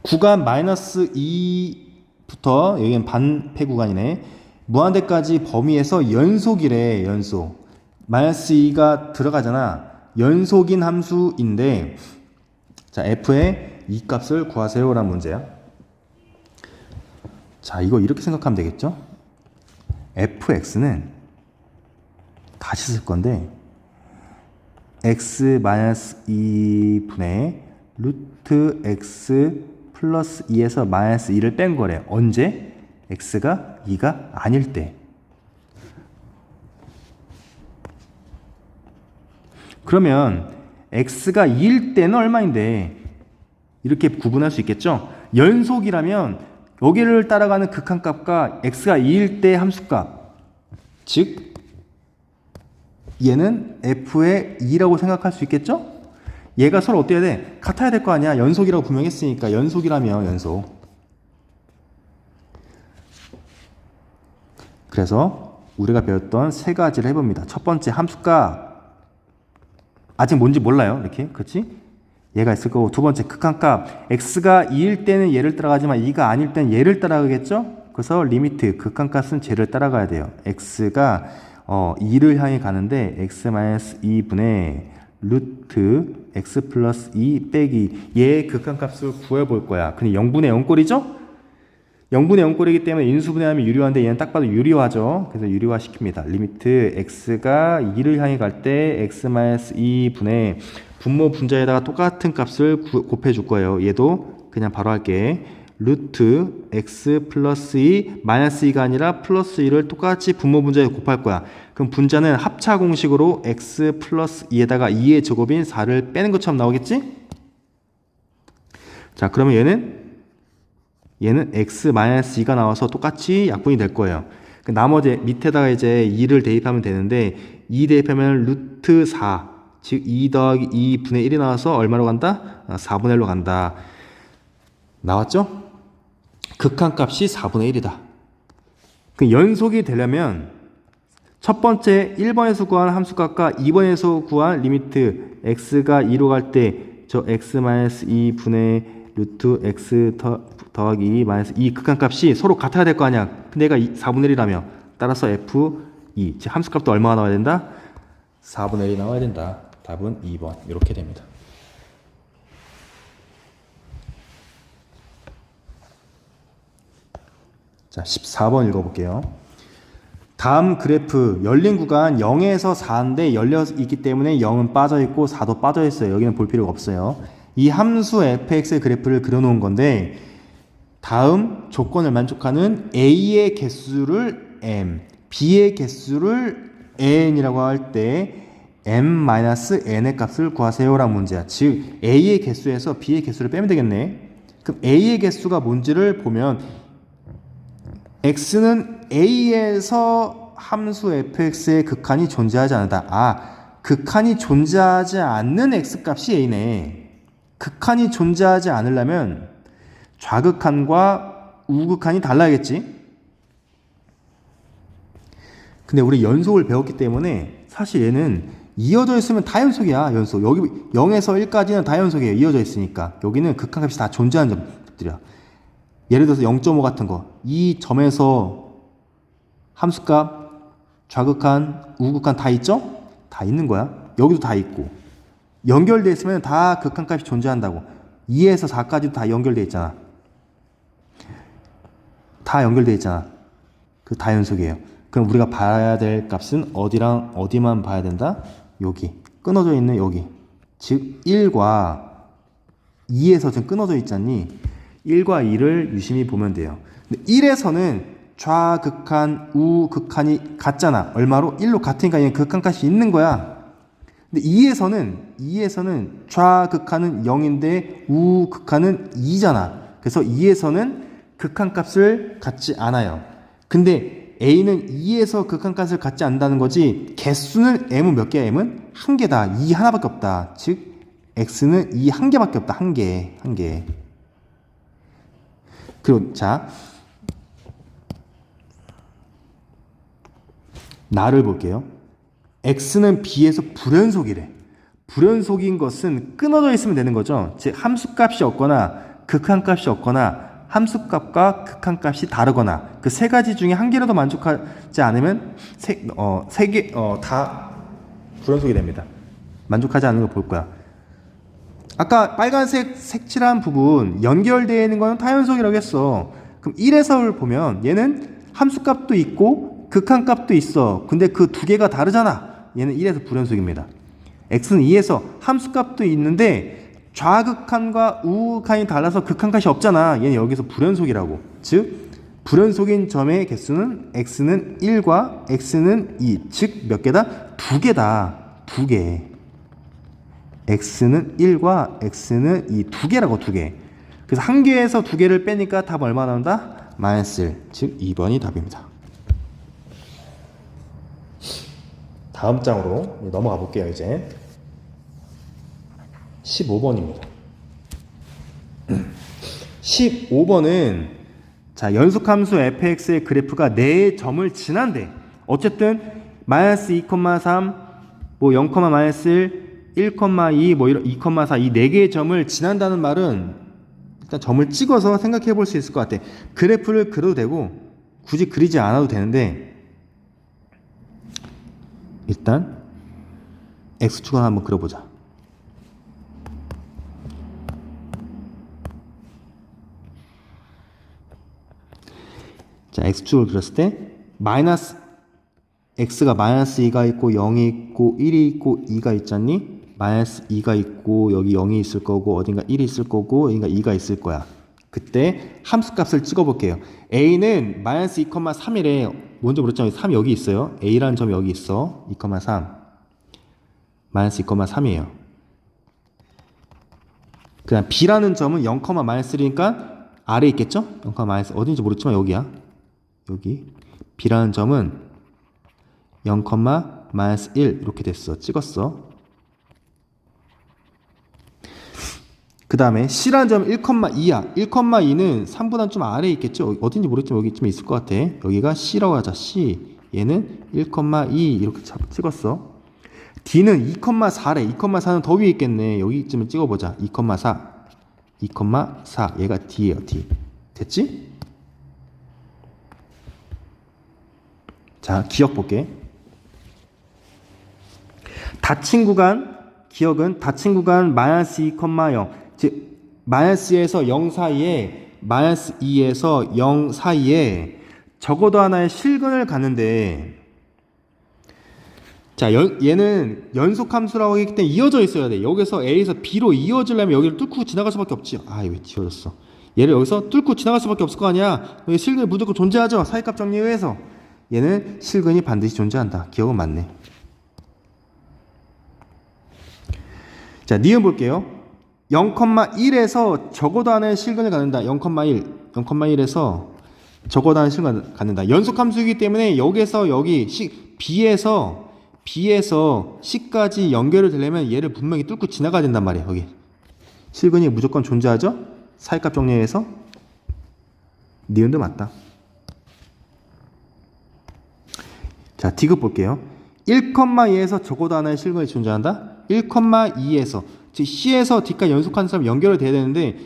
구간 마이너스 2부터, 여기는 반패 구간이네. 무한대까지 범위에서 연속이래. 연속. 마이너스 2가 들어가잖아. 연속인 함수인데, 자, f의 이 값을 구하세요 라는 문제야. 자, 이거 이렇게 생각하면 되겠죠? fx는 다시 쓸 건데, x-2분의 루트 x 플러스 2에서 마이너스 2를 뺀 거래. 언제? x가 2가 아닐 때. 그러면 x가 2일 때는 얼마인데? 이렇게 구분할 수 있겠죠? 연속이라면 여기를 따라가는 극한값과 x가 2일 때 함수값, 즉 얘는 f의 2라고 생각할 수 있겠죠? 얘가 서로 어때야 돼? 같아야 될 거 아니야. 연속이라고 분명했으니까. 연속이라면 연속. 그래서 우리가 배웠던 세 가지를 해봅니다. 첫 번째, 함수값. 아직 뭔지 몰라요. 이렇게. 그렇지? 얘가 있을 거고, 두 번째, 극한값. x가 2일 때는 얘를 따라가지만 2가 아닐 때는 얘를 따라가겠죠? 그래서 리미트 극한값은 쟤를 따라가야 돼요. x가 2를 향해 가는데 x-2분의 루트 x 플러스 2 빼기 얘의 극한값을 구해볼 거야. 근데 0분의 0꼴이죠? 0분의 0꼴이기 때문에 인수분해하면 유리화인데 얘는 딱 봐도 유리화죠. 그래서 유리화 시킵니다. 리미트 x가 2를 향해 갈 때 x-2분의 분모 분자에다가 똑같은 값을 곱해줄 거예요. 얘도 그냥 바로 할게. 루트 x 플러스 2 마이너스 2가 아니라 플러스 2를 똑같이 분모 분자에 곱할 거야. 그럼 분자는 합차 공식으로 x 플러스 2에다가 2의 제곱인 4를 빼는 것처럼 나오겠지? 자, 그러면 얘는 x 마이너스 2가 나와서 똑같이 약분이 될 거예요. 그 나머지 밑에다가 이제 2를 대입하면 되는데 2 대입하면 루트 4, 즉 2 더하기 2분의 1이 나와서 얼마로 간다? 4분의 1로 간다. 나왔죠? 극한값이 4분의 1이다. 그 연속이 되려면 첫 번째 1번에서 구한 함수값과 2번에서 구한 리미트 x가 2로 갈 때 저 x-2분의 루트 x 더하기 2 마이너스 2 극한값이 서로 같아야 될 거 아니야. 근데 얘가 4분의 1이라며. 따라서 f2 즉 함수값도 얼마가 나와야 된다? 4분의 1이 나와야 된다. 답은 2번 이렇게 됩니다. 자, 14번 읽어볼게요. 다음 그래프 열린 구간 0에서 4인데 열려 있기 때문에 0은 빠져있고 4도 빠져있어요. 여기는 볼 필요가 없어요. 이 함수 fx의 그래프를 그려놓은 건데 다음 조건을 만족하는 a의 개수를 m, b의 개수를 n이라고 할 때 m-n의 값을 구하세요라는 문제야. 즉 a의 개수에서 b의 개수를 빼면 되겠네. 그럼 a의 개수가 뭔지를 보면 x는 a에서 함수 fx의 극한이 존재하지 않는다. 극한이 존재하지 않는 x값이 a네. 극한이 존재하지 않으려면 좌극한과 우극한이 달라야겠지. 근데 우리 연속을 배웠기 때문에 사실 얘는 이어져 있으면 다 연속이야. 연속. 여기 0에서 1까지는 다 연속이에요. 이어져 있으니까. 여기는 극한값이 다 존재하는 점들이야. 예를 들어서 0.5 같은 거. 이 점에서 함수값, 좌극한, 우극한 다 있죠? 다 있는 거야. 여기도 다 있고. 연결되어 있으면 다 극한값이 존재한다고. 2에서 4까지도 다 연결되어 있잖아. 다 연결되어 있잖아. 그 다 연속이에요. 그럼 우리가 봐야 될 값은 어디랑 어디만 봐야 된다? 여기. 끊어져 있는 여기. 즉 1과 2에서 지금 끊어져 있잖니. 1과 2를 유심히 보면 돼요. 근데 1에서는 좌극한, 우극한이 같잖아. 얼마로? 1로 같으니까 얘는 극한값이 있는 거야. 근데 2에서는 좌극한은 0인데 우극한은 2잖아. 그래서 2에서는 극한값을 갖지 않아요. 근데 A는 2에서 극한값을 갖지 않는다는 거지. 개수는 M은 몇 개야? M은 한 개다. 2 하나밖에 없다. 즉 X는 2 한 개밖에 없다. 한 개. 그리고 자 나를 볼게요. X는 B에서 불연속이래. 불연속인 것은 끊어져 있으면 되는 거죠. 즉 함수값이 없거나 극한값이 없거나 함수값과 극한값이 다르거나 그 세 가지 중에 한 개라도 만족하지 않으면 다 불연속이 됩니다. 만족하지 않는 걸 볼 거야. 아까 빨간색 색칠한 부분 연결되어 있는 거는 타연속이라고 했어. 그럼 1에서를 보면 얘는 함수값도 있고 극한값도 있어. 근데 그 두 개가 다르잖아. 얘는 1에서 불연속입니다. x는 2에서 함수값도 있는데 좌극한과 우극한이 달라서 극한값이 없잖아. 얘는 여기서 불연속이라고. 즉 불연속인 점의 개수는 x는 1과 x는 2. 즉 몇 개다? 두 개다. 두 개. x는 1과 x는 2. 두 개라고. 두 개. 그래서 한 개에서 두 개를 빼니까 답 얼마 나온다? 마이너스 1. 즉 2번이 답입니다. 다음 장으로 넘어가 볼게요. 이제 15번입니다. 15번은 자 연속함수 fx의 그래프가 4점을 지난대. 어쨌든 마이너스 2,3 뭐 0, 마이너스 1, 1,2 뭐 2,4 이 4개의 점을 지난다는 말은 일단 점을 찍어서 생각해 볼 수 있을 것 같아. 그래프를 그려도 되고 굳이 그리지 않아도 되는데 일단 X축을 한번 그려보자. 자, X축을 그렸을 때 마이너스 X가 마이너스 2가 있고 0이 있고 1이 있고 2가 있잖니? 마이너스 2가 있고 여기 0이 있을 거고 어딘가 1이 있을 거고 어딘가 2가 있을 거야. 그때 함수값을 찍어볼게요. A는 마이너스 2,3이래. 먼저 그랬잖아요. 3 여기 있어요. A라는 점이 여기 있어. 2,3 마이너스 2,3이에요. 그 다음 B라는 점은 0, 마이너스 3니까 아래에 있겠죠? 0, 마이너스 어딘지 모르지만 여기야. 여기 B라는 점은 0, 마이너스 1 이렇게 됐어. 찍었어. 그 다음에 C라는 점은 1,2야. 1,2는 3보다 좀 아래에 있겠죠? 어딘지 모르겠지만 여기쯤에 있을 것 같아. 여기가 C라고 하자. C. 얘는 1,2 이렇게 찍었어. D는 2,4래. 2,4는 더 위에 있겠네. 여기쯤에 찍어보자. 2,4. 2,4. 얘가 D예요. D. 됐지? 자, 기억 볼게. 닫힌 구간, 기억은 닫힌 구간 마이너스 2,0. 즉, 마이너스에서 0 사이에, 마이너스 2에서 0 사이에 적어도 하나의 실근을 가는데, 자, 얘는 연속함수라고 하기 때문에 이어져 있어야 돼. 여기서 A에서 B로 이어지려면 여기를 뚫고 지나갈 수밖에 없지. 아, 왜 지워졌어? 얘를 여기서 뚫고 지나갈 수밖에 없을 거 아니야. 여기 실근이 무조건 존재하죠. 사이값 정리에 의해서. 얘는 실근이 반드시 존재한다. 기억은 맞네. 자, 니은 볼게요. 0,1에서 적어도 하나의 실근을 갖는다. 0,1. 0,1에서 적어도 하나의 실근을 갖는다. 연속함수이기 때문에 여기에서 여기 B에서 C까지 연결이 되려면 얘를 분명히 뚫고 지나가야 된단 말이에요. 여기 실근이 무조건 존재하죠. 사이값 정리해서 니은도 맞다. 자, D급 볼게요. 1,2에서 적어도 하나의 실근이 존재한다. 1,2에서 즉 C에서 D까지 연속하는 사람 연결이 돼야 되는데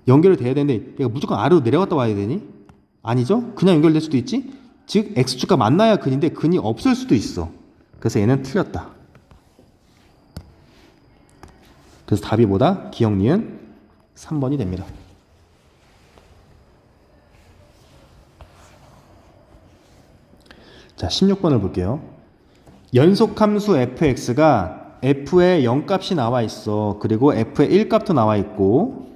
얘가 무조건 아래로 내려갔다 와야 되니? 아니죠? 그냥 연결될 수도 있지? 즉 X축과 만나야 근인데 근이 없을 수도 있어. 그래서 얘는 틀렸다. 그래서 답이 뭐다? 기억 니은 3번이 됩니다. 자, 16번을 볼게요. 연속함수 fx가 f의 0값이 나와 있어. 그리고 f의 1값도 나와 있고,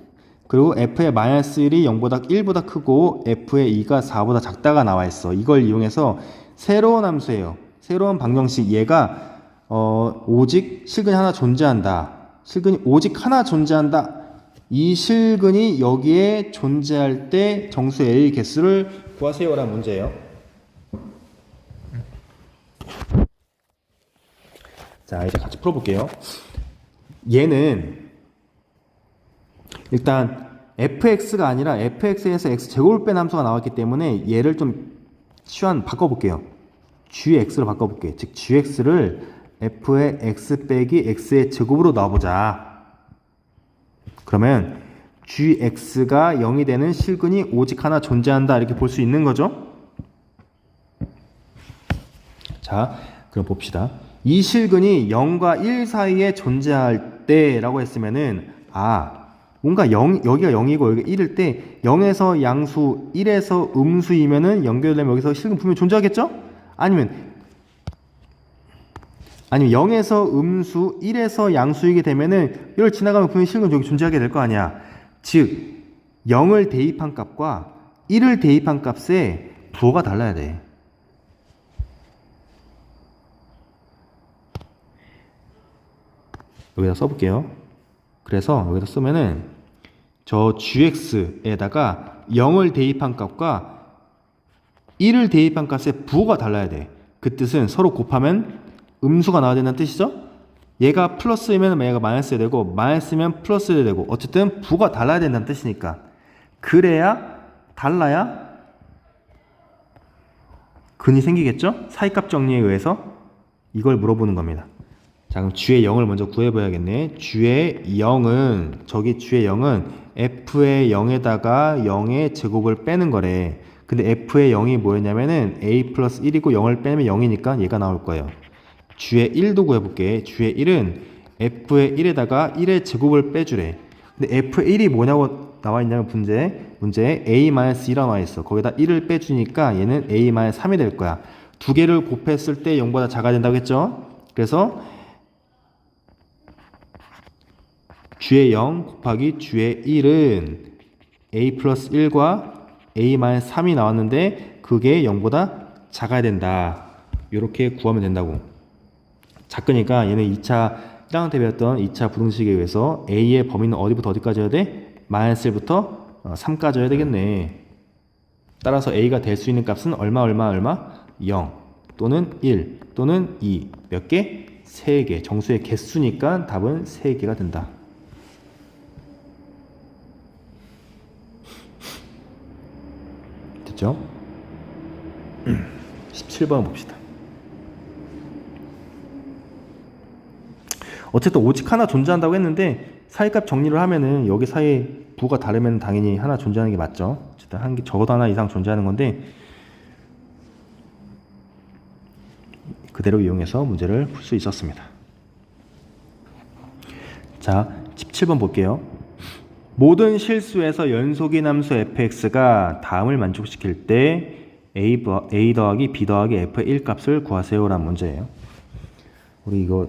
그리고 f의 마이너스 1이 1보다 크고 f의 2가 4보다 작다가 나와 있어. 이걸 이용해서 새로운 함수예요. 새로운 방정식. 얘가 오직 실근이 하나 존재한다. 실근이 오직 하나 존재한다. 이 실근이 여기에 존재할 때 정수 A의 개수를 구하세요라는 문제예요. 자, 이제 같이 풀어볼게요. 얘는 일단 fx가 아니라 fx에서 x제곱을 뺀 함수가 나왔기 때문에 얘를 좀 바꿔볼게요. gx로 바꿔볼게요. 즉 gx를 f의 x 빼기 x의 제곱으로 넣어보자. 그러면 gx가 0이 되는 실근이 오직 하나 존재한다 이렇게 볼 수 있는 거죠. 자, 그럼 봅시다. 이 실근이 0과 1 사이에 존재할 때라고 했으면은 뭔가 여기가 0이고 여기가 1일 때 0에서 양수, 1에서 음수이면은 연결되면 여기서 실근 분명히 존재하겠죠? 아니면 0에서 음수, 1에서 양수이게 되면은 이걸 지나가면 분명히 실근 여기 존재하게 될 거 아니야. 즉 0을 대입한 값과 1을 대입한 값의 부호가 달라야 돼. 여기다 써볼게요. 그래서 여기다 쓰면은 저 gx에다가 0을 대입한 값과 1을 대입한 값의 부호가 달라야 돼. 그 뜻은 서로 곱하면 음수가 나와야 된다는 뜻이죠. 얘가 플러스이면 얘가 마이너스가 되고 마이너스면 플러스가 되고 어쨌든 부호가 달라야 된다는 뜻이니까 달라야 근이 생기겠죠. 사이값 정리에 의해서 이걸 물어보는 겁니다. 자, 그럼 G의 0을 먼저 구해봐야겠네. G의 0은, 저기 G의 0은 F의 0에다가 0의 제곱을 빼는 거래. 근데 F의 0이 뭐였냐면은 A 플러스 1이고 0을 빼면 0이니까 얘가 나올 거예요. G의 1도 구해볼게. G의 1은 F의 1에다가 1의 제곱을 빼주래. 근데 F의 1이 뭐냐고 나와 있냐면 문제에 A-2라 나와 있어. 거기다 1을 빼주니까 얘는 A-3이 될 거야. 두 개를 곱했을 때 0보다 작아야 된다고 했죠? 그래서 G의 0 곱하기 G의 1은 A 플러스 1과 A-3이 나왔는데 그게 0보다 작아야 된다. 이렇게 구하면 된다고. 작으니까 얘는 1학년 때 배웠던 2차 부등식에 의해서 A의 범위는 어디부터 어디까지 해야 돼? 마이너스 1부터 3까지 해야 되겠네. 따라서 A가 될 수 있는 값은 얼마 0 또는 1 또는 2 몇 개? 3개. 정수의 개수니까 답은 3개가 된다. 됐죠? 17번 봅시다. 어쨌든 오직 하나 존재한다고 했는데 사이값 정리를 하면은 여기 사이에 부가 다르면 당연히 하나 존재하는 게 맞죠. 어쨌든 한 개 적어도 하나 이상 존재하는 건데 그대로 이용해서 문제를 풀 수 있었습니다. 자, 17번 볼게요. 모든 실수에서 연속인 함수 fx가 다음을 만족시킬 때 a 더하기 b 더하기 f의 1 값을 구하세요라는 문제예요. 우리 이거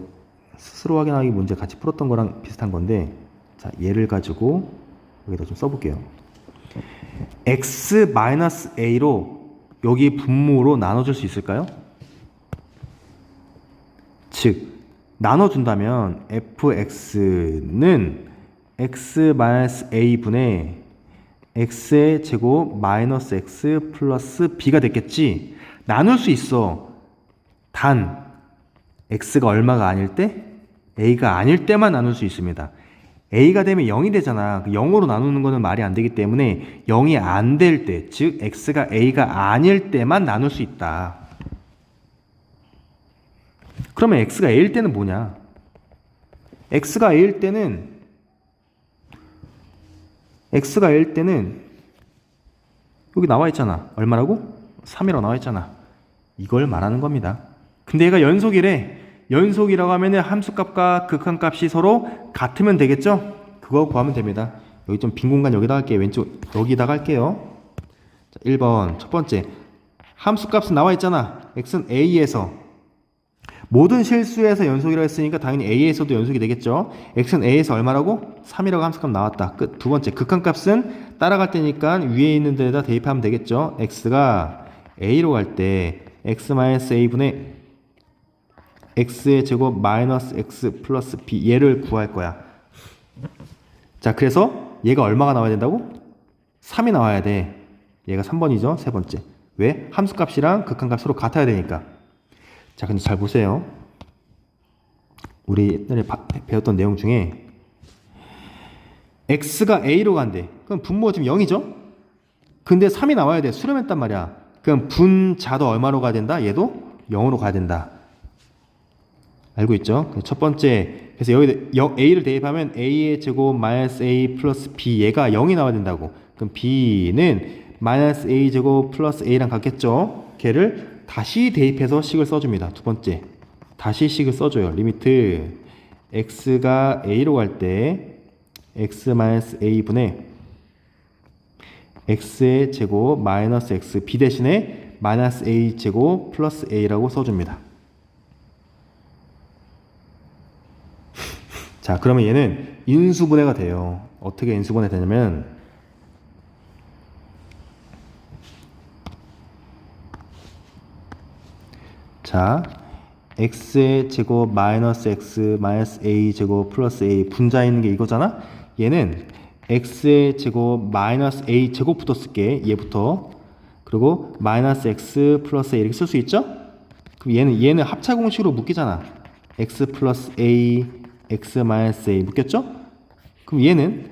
스스로 확인하기 문제 같이 풀었던 거랑 비슷한 건데, 자, 얘를 가지고 여기다 좀 써볼게요. x-a로 여기 분모로 나눠줄 수 있을까요? 즉 나눠준다면 fx는 x-a분의 x의 제곱 마이너스 x 플러스 b가 됐겠지. 나눌 수 있어. 단 x가 얼마가 아닐 때? a가 아닐 때만 나눌 수 있습니다. a가 되면 0이 되잖아. 0으로 나누는 거는 말이 안 되기 때문에 0이 안 될 때, 즉 x가 a가 아닐 때만 나눌 수 있다. 그러면 x가 a일 때는 뭐냐? x가 a일 때는 여기 나와 있잖아. 얼마라고? 3이라고 나와 있잖아. 이걸 말하는 겁니다. 근데 얘가 연속이래. 연속이라고 하면은 함수값과 극한값이 서로 같으면 되겠죠? 그거 구하면 됩니다. 여기 좀 빈 공간 여기다 할게요. 왼쪽 여기다가 할게요. 자, 1번 첫 번째 함수값은 나와 있잖아. x는 a에서 모든 실수에서 연속이라고 했으니까 당연히 a에서도 연속이 되겠죠. x는 a에서 얼마라고? 3이라고 함수값 나왔다. 끝. 두 번째 극한값은 따라갈 때니까 위에 있는 데다 대입하면 되겠죠. x가 a로 갈 때 x-a분의 x의 제곱 마이너스 x 플러스 b 얘를 구할 거야. 자, 그래서 얘가 얼마가 나와야 된다고? 3이 나와야 돼. 얘가 3번이죠. 세 번째. 왜? 함수값이랑 극한값 서로 같아야 되니까. 자, 근데 잘 보세요. 우리 옛날에 배웠던 내용 중에 x가 a로 간대. 그럼 분모가 지금 0이죠? 근데 3이 나와야 돼. 수렴했단 말이야. 그럼 분자도 얼마로 가야 된다? 얘도 0으로 가야 된다. 알고 있죠? 첫 번째, 그래서 여기 a를 대입하면 a의 제곱 마이너스 a 플러스 b 얘가 0이 나와야 된다고. 그럼 b는 마이너스 a 제곱 플러스 a랑 같겠죠? 걔를 다시 대입해서 식을 써줍니다. 두 번째, 다시 식을 써줘요. 리미트 x가 a로 갈 때 x 마이너스 a분의 x의 제곱 마이너스 x b 대신에 마이너스 a 제곱 플러스 a라고 써줍니다. 자, 그러면 얘는 인수분해가 돼요. 어떻게 인수분해 되냐면 자, x의 제곱 마이너스 x 마이너스 a 제곱 플러스 a 분자에 있는 게 이거잖아. 얘는 x의 제곱 마이너스 a 제곱부터 쓸게. 얘부터. 그리고 마이너스 x 플러스 a 이렇게 쓸 수 있죠? 그럼 얘는 합차 공식으로 묶이잖아. x 플러스 a x 마이너스 a 묶였죠? 그럼 얘는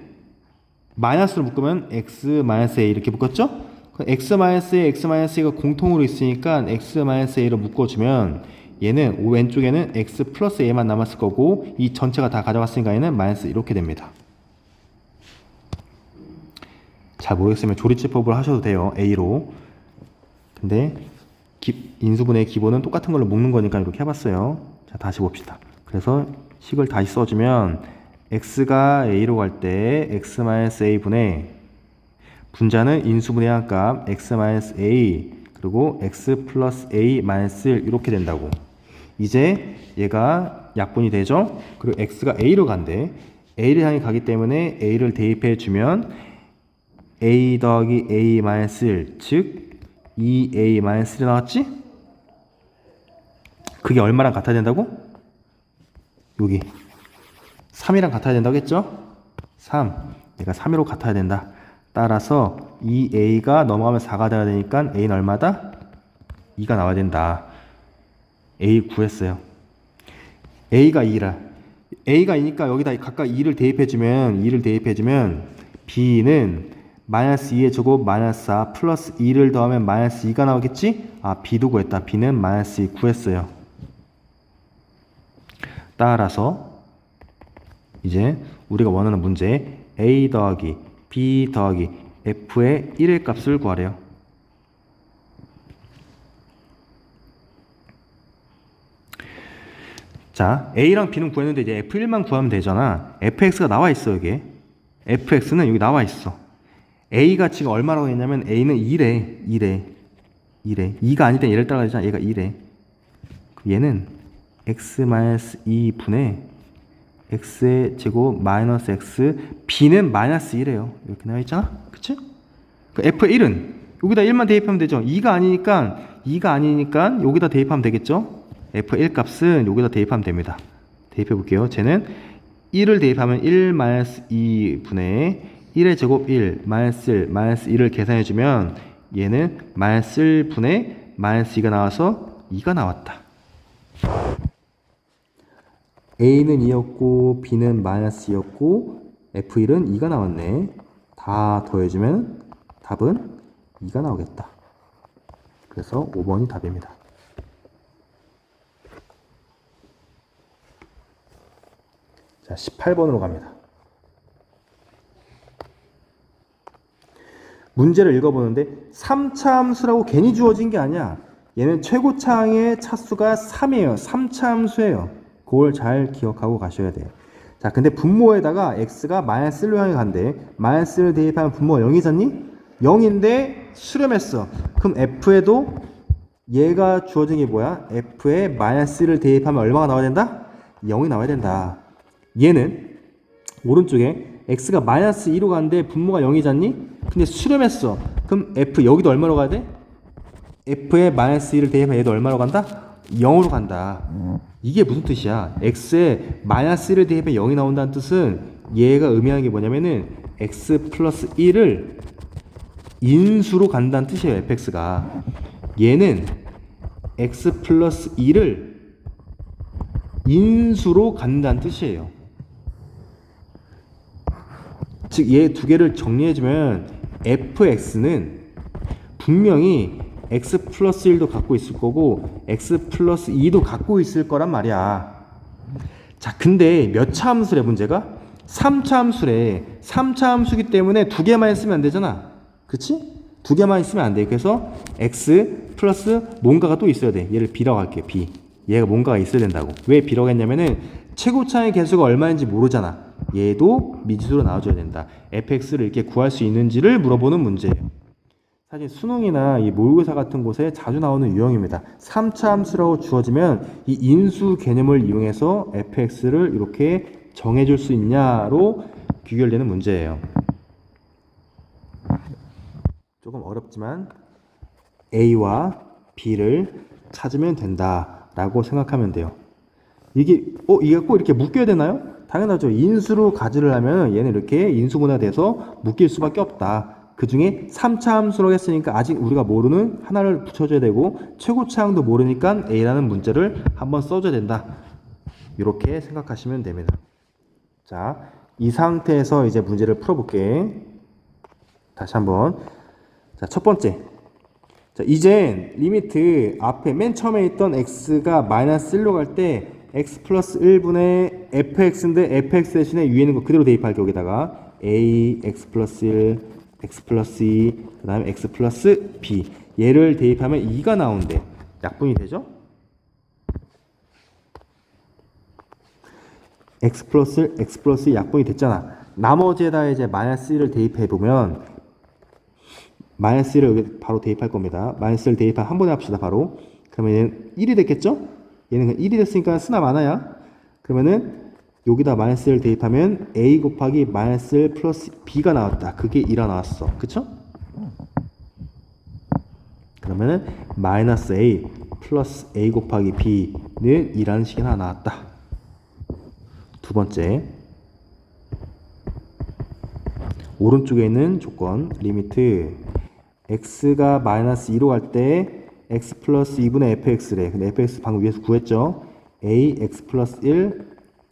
마이너스로 묶으면 x 마이너스 a 이렇게 묶었죠? x 마이너스 a, x 마이너스 a가 공통으로 있으니까 x 마이너스 a로 묶어주면 얘는 왼쪽에는 x 플러스 a만 남았을 거고 이 전체가 다 가져갔으니까 얘는 마이너스 이렇게 됩니다. 잘 모르겠으면 조리제법을 하셔도 돼요. a로. 근데 인수분해의 기본은 똑같은 걸로 묶는 거니까 이렇게 해봤어요. 자, 다시 봅시다. 그래서 식을 다시 써주면 x가 a로 갈 때 x-a 분의 분자는 인수분해한 값 x-a 그리고 x 플러스 a 마이너스 1 이렇게 된다고. 이제 얘가 약분이 되죠. 그리고 x가 a로 간대. a를 향해 가기 때문에 a를 대입해 주면 a 더하기 a 마이너스 1 즉 2a 마이너스 1이 나왔지? 그게 얼마랑 같아야 된다고? 여기 3이랑 같아야 된다고 했죠? 3 얘가 3으로 같아야 된다. 따라서 2a가 넘어가면 4가 돼야 되니까 a는 얼마다? 2가 나와야 된다. a 구했어요. a가 2라. a가 2니까 여기다 각각 2를 대입해주면 b는 마이너스 2의 제곱 마이너스 4 플러스 2를 더하면 마이너스 2가 나오겠지? 아, b도 구했다. b는 마이너스 2 구했어요. 따라서 이제 우리가 원하는 문제 a 더하기 b 더하기 f의 1의 값을 구하래요. 자, a랑 b는 구했는데 이제 f1만 구하면 되잖아. fx가 나와 있어 여기. fx는 여기 나와 있어. a가 지금 얼마라고 했냐면 a는 2래. 2가 아닐 땐 얘를 따라가잖아. 얘가 2래. 얘는 x-2 분의 x의 제곱 마이너스 x b는 마이너스 1이에요. 이렇게 나와 있잖아. 그치? 그러니까 f1은 여기다 1만 대입하면 되죠. 2가 아니니까 여기다 대입하면 되겠죠. f1 값은 여기다 대입하면 됩니다. 대입해 볼게요. 쟤는 1을 대입하면 1 마이너스 2 분의 1의 제곱 1 마이너스 1 마이너스 1을 계산해 주면 얘는 마이너스 1 분의 마이너스 2가 나와서 2가 나왔다. a는 2였고 b는 마이너스 2였고 f1은 2가 나왔네. 다 더해주면 답은 2가 나오겠다. 그래서 5번이 답입니다. 자, 18번으로 갑니다. 문제를 읽어보는데 3차 함수라고 괜히 주어진 게 아니야. 얘는 최고차항의 차수가 3이에요. 3차 함수예요. 그걸 잘 기억하고 가셔야 돼요. 자, 근데 분모에다가 x가 마이너스 1로 향해 간대. 마이너스 1을 대입하면 분모가 0이잖니? 0인데 수렴했어. 그럼 f에도 얘가 주어진 게 뭐야? f에 마이너스 1을 대입하면 얼마가 나와야 된다? 0이 나와야 된다. 얘는 오른쪽에 x가 마이너스 2로 가는데 분모가 0이잖니? 근데 수렴했어. 그럼 f 여기도 얼마로 가야 돼? f에 마이너스 2를 대입하면 얘도 얼마로 간다? 0으로 간다. 이게 무슨 뜻이야? x에 마이너스 1을 대입하면 0이 나온다는 뜻은 얘가 의미하는 게 뭐냐면은 x 플러스 1을 인수로 간다는 뜻이에요. fx가. 얘는 x 플러스 2를 인수로 간다는 뜻이에요. 즉, 얘 두 개를 정리해주면 fx는 분명히 x 플러스 1도 갖고 있을 거고 x 플러스 2도 갖고 있을 거란 말이야. 자, 근데 몇 차 함수래 문제가? 3차 함수래. 3차 함수기 때문에 두 개만 있으면 안 되잖아. 그치? 두 개만 있으면 안 돼. 그래서 x 플러스 뭔가가 또 있어야 돼. 얘를 b라고 할게. b. 얘가 뭔가가 있어야 된다고. 왜 b라고 했냐면은 최고차의 개수가 얼마인지 모르잖아. 얘도 미지수로 나와줘야 된다. fx를 이렇게 구할 수 있는지를 물어보는 문제예요. 사실 수능이나 이 모의고사 같은 곳에 자주 나오는 유형입니다. 3차 함수라고 주어지면 이 인수 개념을 이용해서 fx를 이렇게 정해줄 수 있냐로 귀결되는 문제예요. 조금 어렵지만 a와 b를 찾으면 된다라고 생각하면 돼요. 이게 꼭 이렇게 묶여야 되나요? 당연하죠. 인수로 가지를 하면 얘는 이렇게 인수분해가 돼서 묶일 수밖에 없다. 그 중에 3차 함수라고 했으니까 아직 우리가 모르는 하나를 붙여줘야 되고 최고차항도 모르니까 A라는 문제를 한번 써줘야 된다. 이렇게 생각하시면 됩니다. 자, 이 상태에서 이제 문제를 풀어볼게. 다시 한번. 자, 첫 번째 자, 이젠 리미트 앞에 맨 처음에 있던 x가 마이너스 1로 갈 때 x 플러스 1분의 fx인데 fx 대신에 위에 있는 거 그대로 대입할게. 여기다가 a x 플러스 1 x 플러스 2 그 다음에 x 플러스 b 얘를 대입하면 2가 나온대. 약분이 되죠? x 플러스 약분이 됐잖아. 나머지에다 이제 마이너스 1을 대입해보면 마이너스 1을 여기 바로 대입할 겁니다. 마이너스 1을 대입한 한 번에 합시다. 바로. 그러면 얘는 1이 됐겠죠? 얘는 1이 됐으니까 쓰나 마나야? 그러면은 여기다 마이너스 1을 대입하면 a 곱하기 마이너스 1 플러스 b가 나왔다. 그게 2라 나왔어. 그쵸? 그러면은 마이너스 a 플러스 a 곱하기 b는 2라는 식이 하나 나왔다. 두 번째, 오른쪽에 있는 조건 리미트 x가 마이너스 2로 갈 때 x 플러스 2분의 fx래. 근데 fx 방금 위에서 구했죠. a x 플러스 1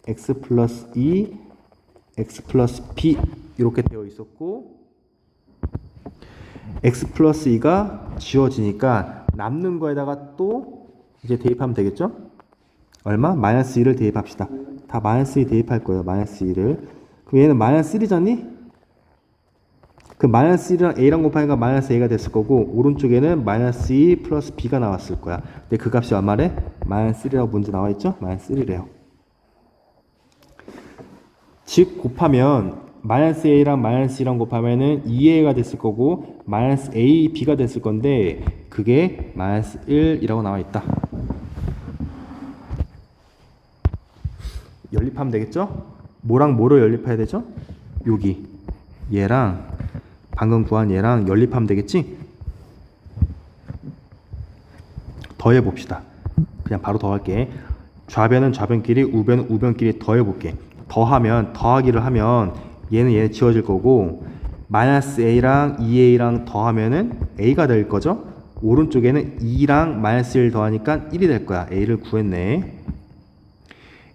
x 플러스 2 x 플러스 b 이렇게 되어 있었고 x 플러스 2가 지워지니까 남는 거에다가 또 이제 대입하면 되겠죠? 얼마? 마이너스 2를 대입합시다. 다 마이너스 2 대입할 거예요. 마이너스 2를. 그럼 얘는 마이너스 1이잖니? 그 마이너스 1이랑 a랑 곱하니까 마이너스 a가 됐을 거고 오른쪽에는 마이너스 2 플러스 b가 나왔을 거야. 근데 그 값이 얼마래? 마이너스 1이라고 문제 나와 있죠? 마이너스 1이래요. 즉 곱하면 마이너스 a랑 마이너스 2랑 곱하면은 2a가 됐을 거고 마이너스 a, b가 됐을 건데 그게 마이너스 1이라고 나와 있다. 연립하면 되겠죠? 뭐랑 뭐로 연립해야 되죠? 여기 얘랑 방금 구한 얘랑 연립하면 되겠지? 더해 봅시다. 그냥 바로 더할게. 좌변은 좌변끼리, 우변은 우변끼리 더해 볼게. 더하면 더하기를 하면 얘는 얘 지워질 거고 마이너스 a랑 2a랑 더하면은 a가 될 거죠? 오른쪽에는 2랑 마이너스 1 더하니까 1이 될 거야. a를 구했네.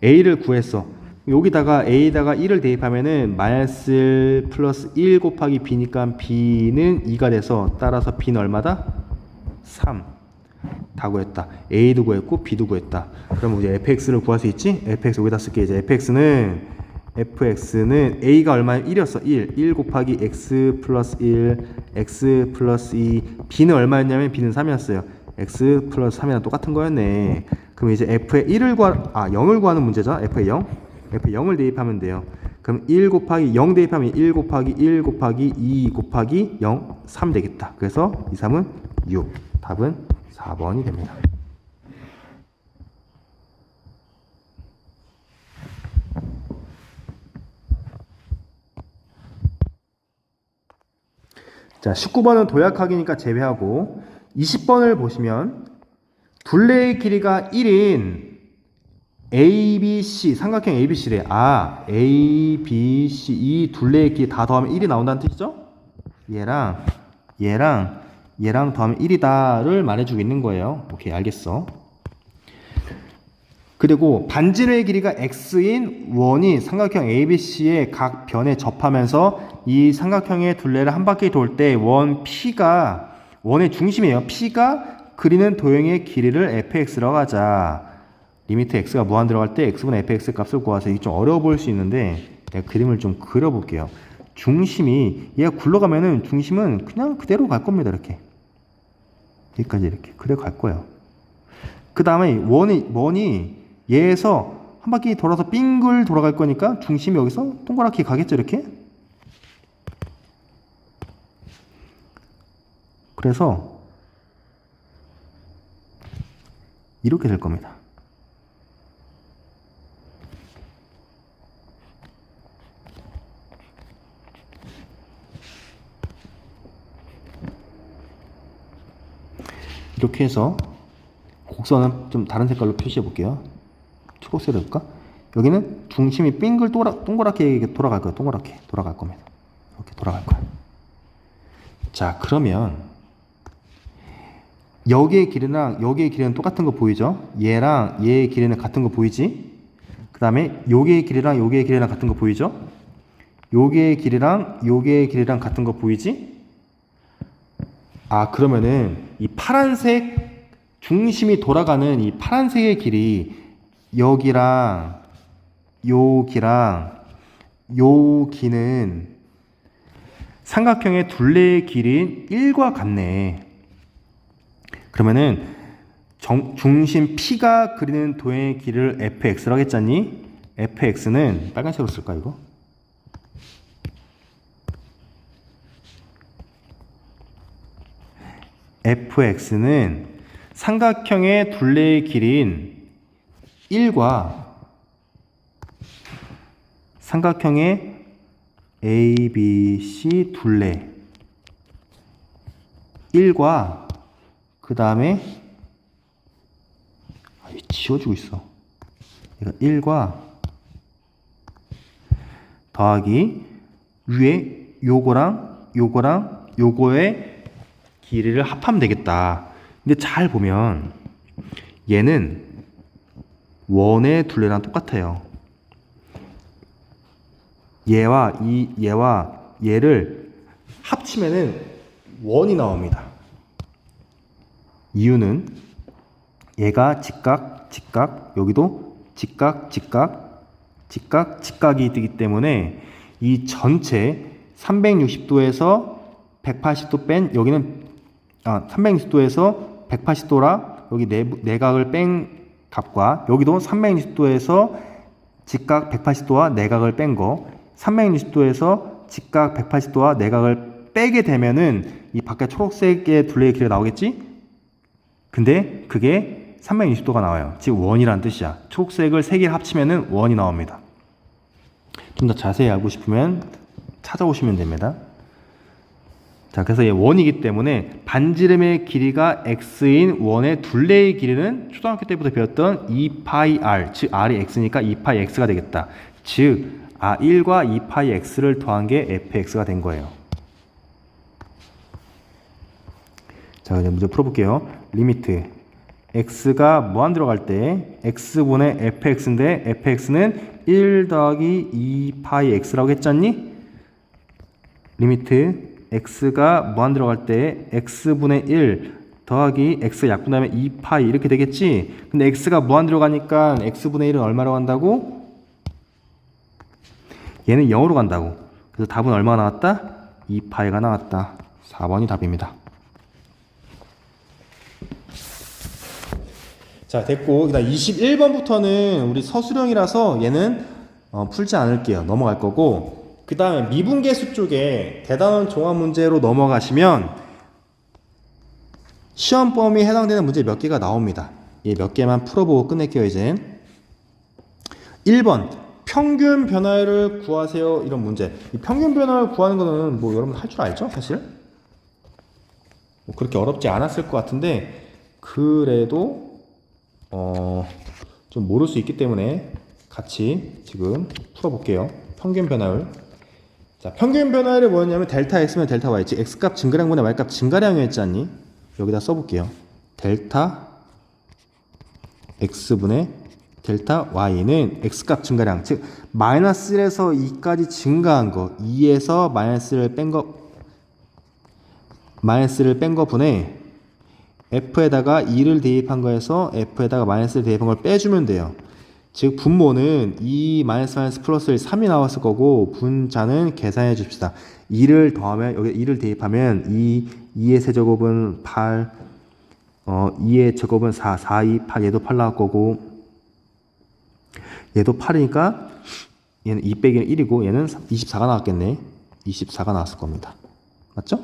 a를 구했어. 여기다가 a에다가 1을 대입하면은 마이너스 1 플러스 1 곱하기 b니까 b는 2가 돼서 따라서 b는 얼마다? 3. 다 구했다. a도 구했고 b도 구했다. 그럼 우리 fx를 구할 수 있지? fx 여기다 쓸게. 이제 fx는 a가 얼마야? 1이었어. 1 곱하기 x 플러스 1 x 플러스 2 b는 얼마였냐면 b는 3이었어요. x 플러스 3이랑 똑같은 거였네. 그럼 이제 f의 0을 구하는 문제죠. f의 0. f의 0을 대입하면 돼요. 그럼 1 곱하기 0 대입하면 1 곱하기 1 곱하기 2 곱하기 0, 3 되겠다. 그래서 2, 3은 6. 답은 4번이 됩니다. 자, 19번은 도약하기니까 제외하고 20번을 보시면 둘레의 길이가 1인 ABC, 삼각형 ABC래. 아, ABC 이 둘레의 길이 다 더하면 1이 나온다는 뜻이죠? 얘랑 더하면 1이다를 말해주고 있는 거예요. 오케이, 알겠어. 그리고 반지름의 길이가 x인 원이 삼각형 ABC의 각 변에 접하면서 이 삼각형의 둘레를 한 바퀴 돌 때 원의 중심이에요. P가 그리는 도형의 길이를 fx라고 하자. 리미트 x가 무한 들어갈 때 x분의 fx 값을 구하세요. 이게 좀 어려워 보일 수 있는데 내가 그림을 좀 그려볼게요. 중심이 얘가 굴러가면은 중심은 그냥 그대로 갈 겁니다. 이렇게 여기까지 이렇게 그대로 갈 거예요. 그 다음에 원이 얘에서 한 바퀴 돌아서 빙글 돌아갈 거니까 중심이 여기서 동그랗게 가겠죠. 이렇게. 그래서 이렇게 될 겁니다. 이렇게 해서 곡선은 좀 다른 색깔로 표시해 볼게요. 초록색으로 해볼까? 여기는 중심이 빙글 동그랗게 돌아갈 거예요. 동그랗게 돌아갈 겁니다. 이렇게 돌아갈 거예요. 자, 그러면 여기의 길이랑 여기의 길이는 똑같은 거 보이죠? 얘랑 얘의 길이는 같은 거 보이지? 그 다음에 여기의 길이랑 여기의 길이랑 같은 거 보이죠? 여기의 길이랑 여기의 길이랑 같은 거 보이지? 그러면은 이 파란색 중심이 돌아가는 이 파란색의 길이 여기랑 여기랑 여기는 삼각형의 둘레의 길인 1과 같네. 그러면은 중심 P가 그리는 도형의 길을 fx라고 했잖니? fx는 빨간색으로 쓸까 이거? fx는 삼각형의 둘레의 길인 1과 삼각형의 ABC 둘레 1과 그 다음에 지워지고 있어. 얘가 1과 더하기 위에 요거랑 요거의 길이를 합하면 되겠다. 근데 잘 보면 얘는 원의 둘레랑 똑같아요. 얘와 얘를 합치면은 원이 나옵니다. 이유는 얘가 직각, 여기도 직각이 되기 때문에 이 전체 360도에서 180도 뺀 여기는 360도에서 180도라 여기 내각을 뺀 값과 여기도 360도에서 직각 180도와 내각을 뺀 거 360도에서 직각 180도와 내각을 빼게 되면은 이 밖에 초록색의 둘레의 길이가 나오겠지? 근데 그게 360도가 나와요. 즉 원이란 뜻이야. 초록색을 3개 합치면은 원이 나옵니다. 좀 더 자세히 알고 싶으면 찾아오시면 됩니다. 자, 그래서 얘 원이기 때문에 반지름의 길이가 x인 원의 둘레의 길이는 초등학교 때부터 배웠던 2파이 즉 r이 x니까 2파이 x가 되겠다. 즉 1과 2파이 x를 더한 게 fx가 된 거예요. 자, 이제 문제 풀어볼게요. 리미트 x가 무한 들어갈 때 x분의 fx인데 fx는 1 더하기 2파이 x라고 했잖니? 리미트 x가 무한 들어갈 때 x분의 1 더하기 x 약분하면 2파이 이렇게 되겠지? 근데 x가 무한 들어가니까 x분의 1은 얼마로 간다고? 얘는 0으로 간다고. 그래서 답은 얼마가 나왔다? 2파이가 나왔다. 4번이 답입니다. 자, 됐고 그다음 21번부터는 우리 서술형이라서 얘는 풀지 않을게요. 넘어갈 거고 그 다음에 미분계수 쪽에 대단원 종합 문제로 넘어가시면 시험 범위에 해당되는 문제 몇 개가 나옵니다. 예, 몇 개만 풀어보고 끝낼게요. 이제 1번 평균 변화율을 구하세요. 이런 문제. 이 평균 변화율 구하는 거는 뭐 여러분 할 줄 알죠? 사실 뭐 그렇게 어렵지 않았을 것 같은데 그래도 좀 모를 수 있기 때문에 같이 지금 풀어볼게요. 평균 변화율. 자, 평균 변화율이 뭐였냐면 델타 x면 델타 y, 즉 x값 증가량분의 y값 증가량이었지 않니? 여기다 써볼게요. 델타 x분의 델타 y는 x값 증가량, 즉 마이너스 1에서 2까지 증가한 거, 2에서 마이너스를 뺀 거 분의 f에다가 2를 대입한 거에서 f에다가 마이너스를 대입한 걸 빼주면 돼요. 즉 분모는 2 마이너스 플러스 3이 나왔을 거고 분자는 계산해 줍시다. 2를 더하면 여기 2를 대입하면 2의 세제곱은 8 2의 제곱은 4 2, 8 얘도 8 나올 거고 얘도 8이니까 얘는 2 빼기는 1이고 얘는 24가 나왔겠네. 24가 나왔을 겁니다. 맞죠?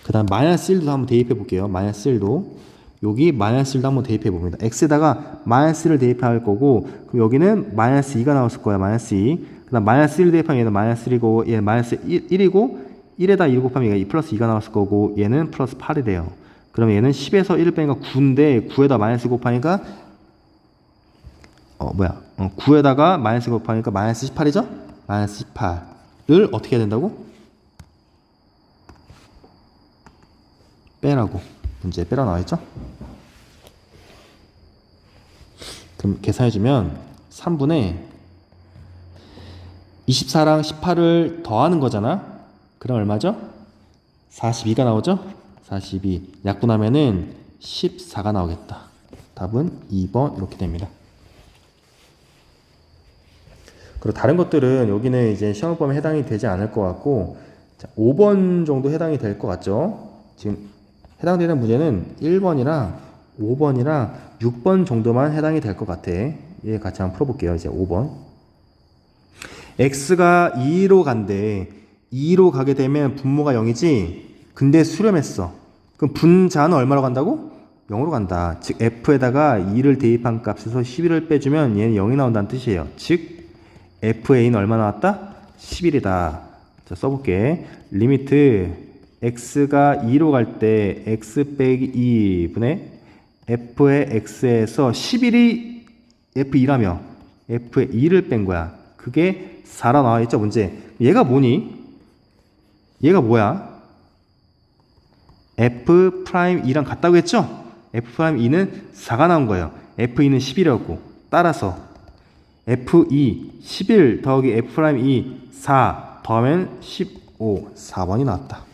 그 다음 마이너스 1도 한번 대입해 볼게요. 마이너스 1도 여기 마이너스 1도 한번 대입해 봅니다. x에다가 마이너스 1을 대입할 거고 그럼 여기는 마이너스 2가 나왔을 거야. 마이너스 2. 그 다음 마이너스 1을 대입하면 얘는 마이너스 1이고 얘는 마이너스 1이고 1에다 2 곱하면 얘가 플러스 2가 나왔을 거고 얘는 플러스 8이 돼요. 그러면 얘는 10에서 1을 빼니까 9인데 9에다 마이너스 곱하니까 9에다가 마이너스 곱하니까 마이너스 18이죠? 마이너스 18을 어떻게 해야 된다고? 빼라고. 문제에 빼라 나와있죠? 그럼 계산해주면 3분의 24랑 18을 더하는 거잖아? 그럼 얼마죠? 42가 나오죠? 42 약분하면은 14가 나오겠다. 답은 2번 이렇게 됩니다. 그리고 다른 것들은 여기는 이제 시험범위에 해당이 되지 않을 것 같고, 자, 5번 정도 해당이 될 것 같죠? 지금 해당되는 문제는 1번이랑 5번이랑 6번 정도만 해당이 될 것 같아. 얘 같이 한번 풀어볼게요. 이제 5번. x가 2로 간대. 2로 가게 되면 분모가 0이지? 근데 수렴했어. 그럼 분자는 얼마로 간다고? 0으로 간다. 즉 f에다가 2를 대입한 값에서 11을 빼주면 얘는 0이 나온다는 뜻이에요. 즉 fa는 얼마 나왔다? 11이다. 자, 써볼게. 리미트 x가 2로 갈 때 x 빼기 2분의 f의 x에서 11이 f2라며 f의 2를 뺀 거야. 그게 4라 나와 있죠, 문제. 얘가 뭐니? 얘가 뭐야? f'2랑 같다고 했죠? f'2는 4가 나온 거예요. f2는 11이었고 따라서 f2 11 더하기 f'2 4 더하면 15 4번이 나왔다.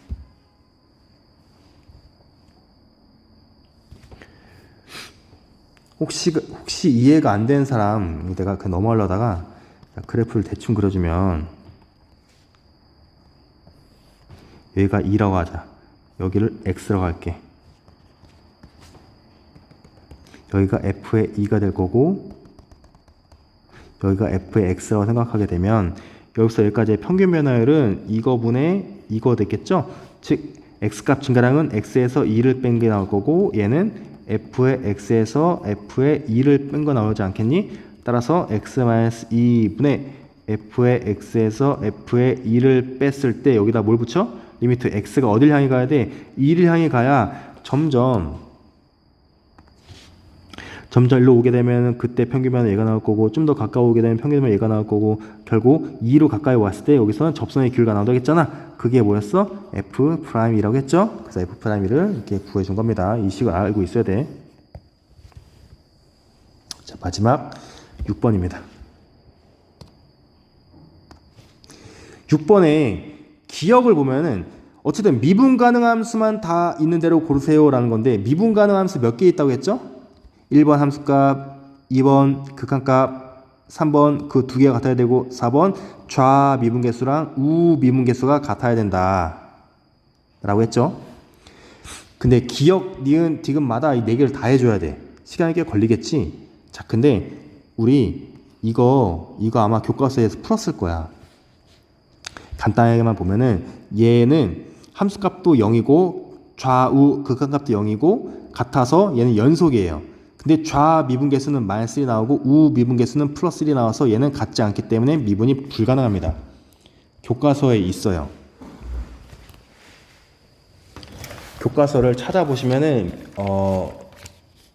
혹시 이해가 안 되는 사람, 내가 그 넘어가려다가 그래프를 대충 그려주면, 여기가 2라고 하자. 여기를 x라고 할게. 여기가 f의 2가 될 거고, 여기가 f의 x라고 생각하게 되면, 여기서 여기까지의 평균 변화율은 이거분의 이거 됐겠죠? 즉 x값 증가량은 x에서 2를 뺀 게 나올 거고, 얘는 f의 x에서 f의 2를 뺀 거 나오지 않겠니? 따라서 x-2분의 f의 x에서 f의 2를 뺐을 때 여기다 뭘 붙여? 리미트 x가 어딜 향해 가야 돼? 2를 향해 가야 점점 일로 오게 되면 그때 평균 변화 얘가 나올 거고, 좀 더 가까워 오게 되면 평균 변화 얘가 나올 거고, 결국 2로 가까이 왔을 때 여기서는 접선의 길이가 나오겠잖아. 그게 뭐였어? F'이라고 했죠? 그래서 F'를 이렇게 구해준 겁니다. 이 식을 알고 있어야 돼. 자, 마지막 6번입니다. 6번에 기억을 보면은 어쨌든 미분 가능한 수만 다 있는 대로 고르세요 라는 건데, 미분 가능한 수 몇 개 있다고 했죠? 1번 함수값, 2번 극한값, 3번 그 두 개가 같아야 되고, 4번 좌미분계수랑 우미분계수가 같아야 된다 라고 했죠. 근데 기억, 니은, 디귿마다 이 네 개를 다 해줘야 돼. 시간이 꽤 걸리겠지. 자, 근데 우리 이거 아마 교과서에서 풀었을 거야. 간단하게만 보면은 얘는 함수값도 0이고 좌우 극한값도 0이고 같아서 얘는 연속이에요. 근데 좌미분계수는 -1이 나오고 우미분계수는 +1이 나와서 얘는 같지 않기 때문에 미분이 불가능합니다. 교과서에 있어요. 교과서를 찾아보시면은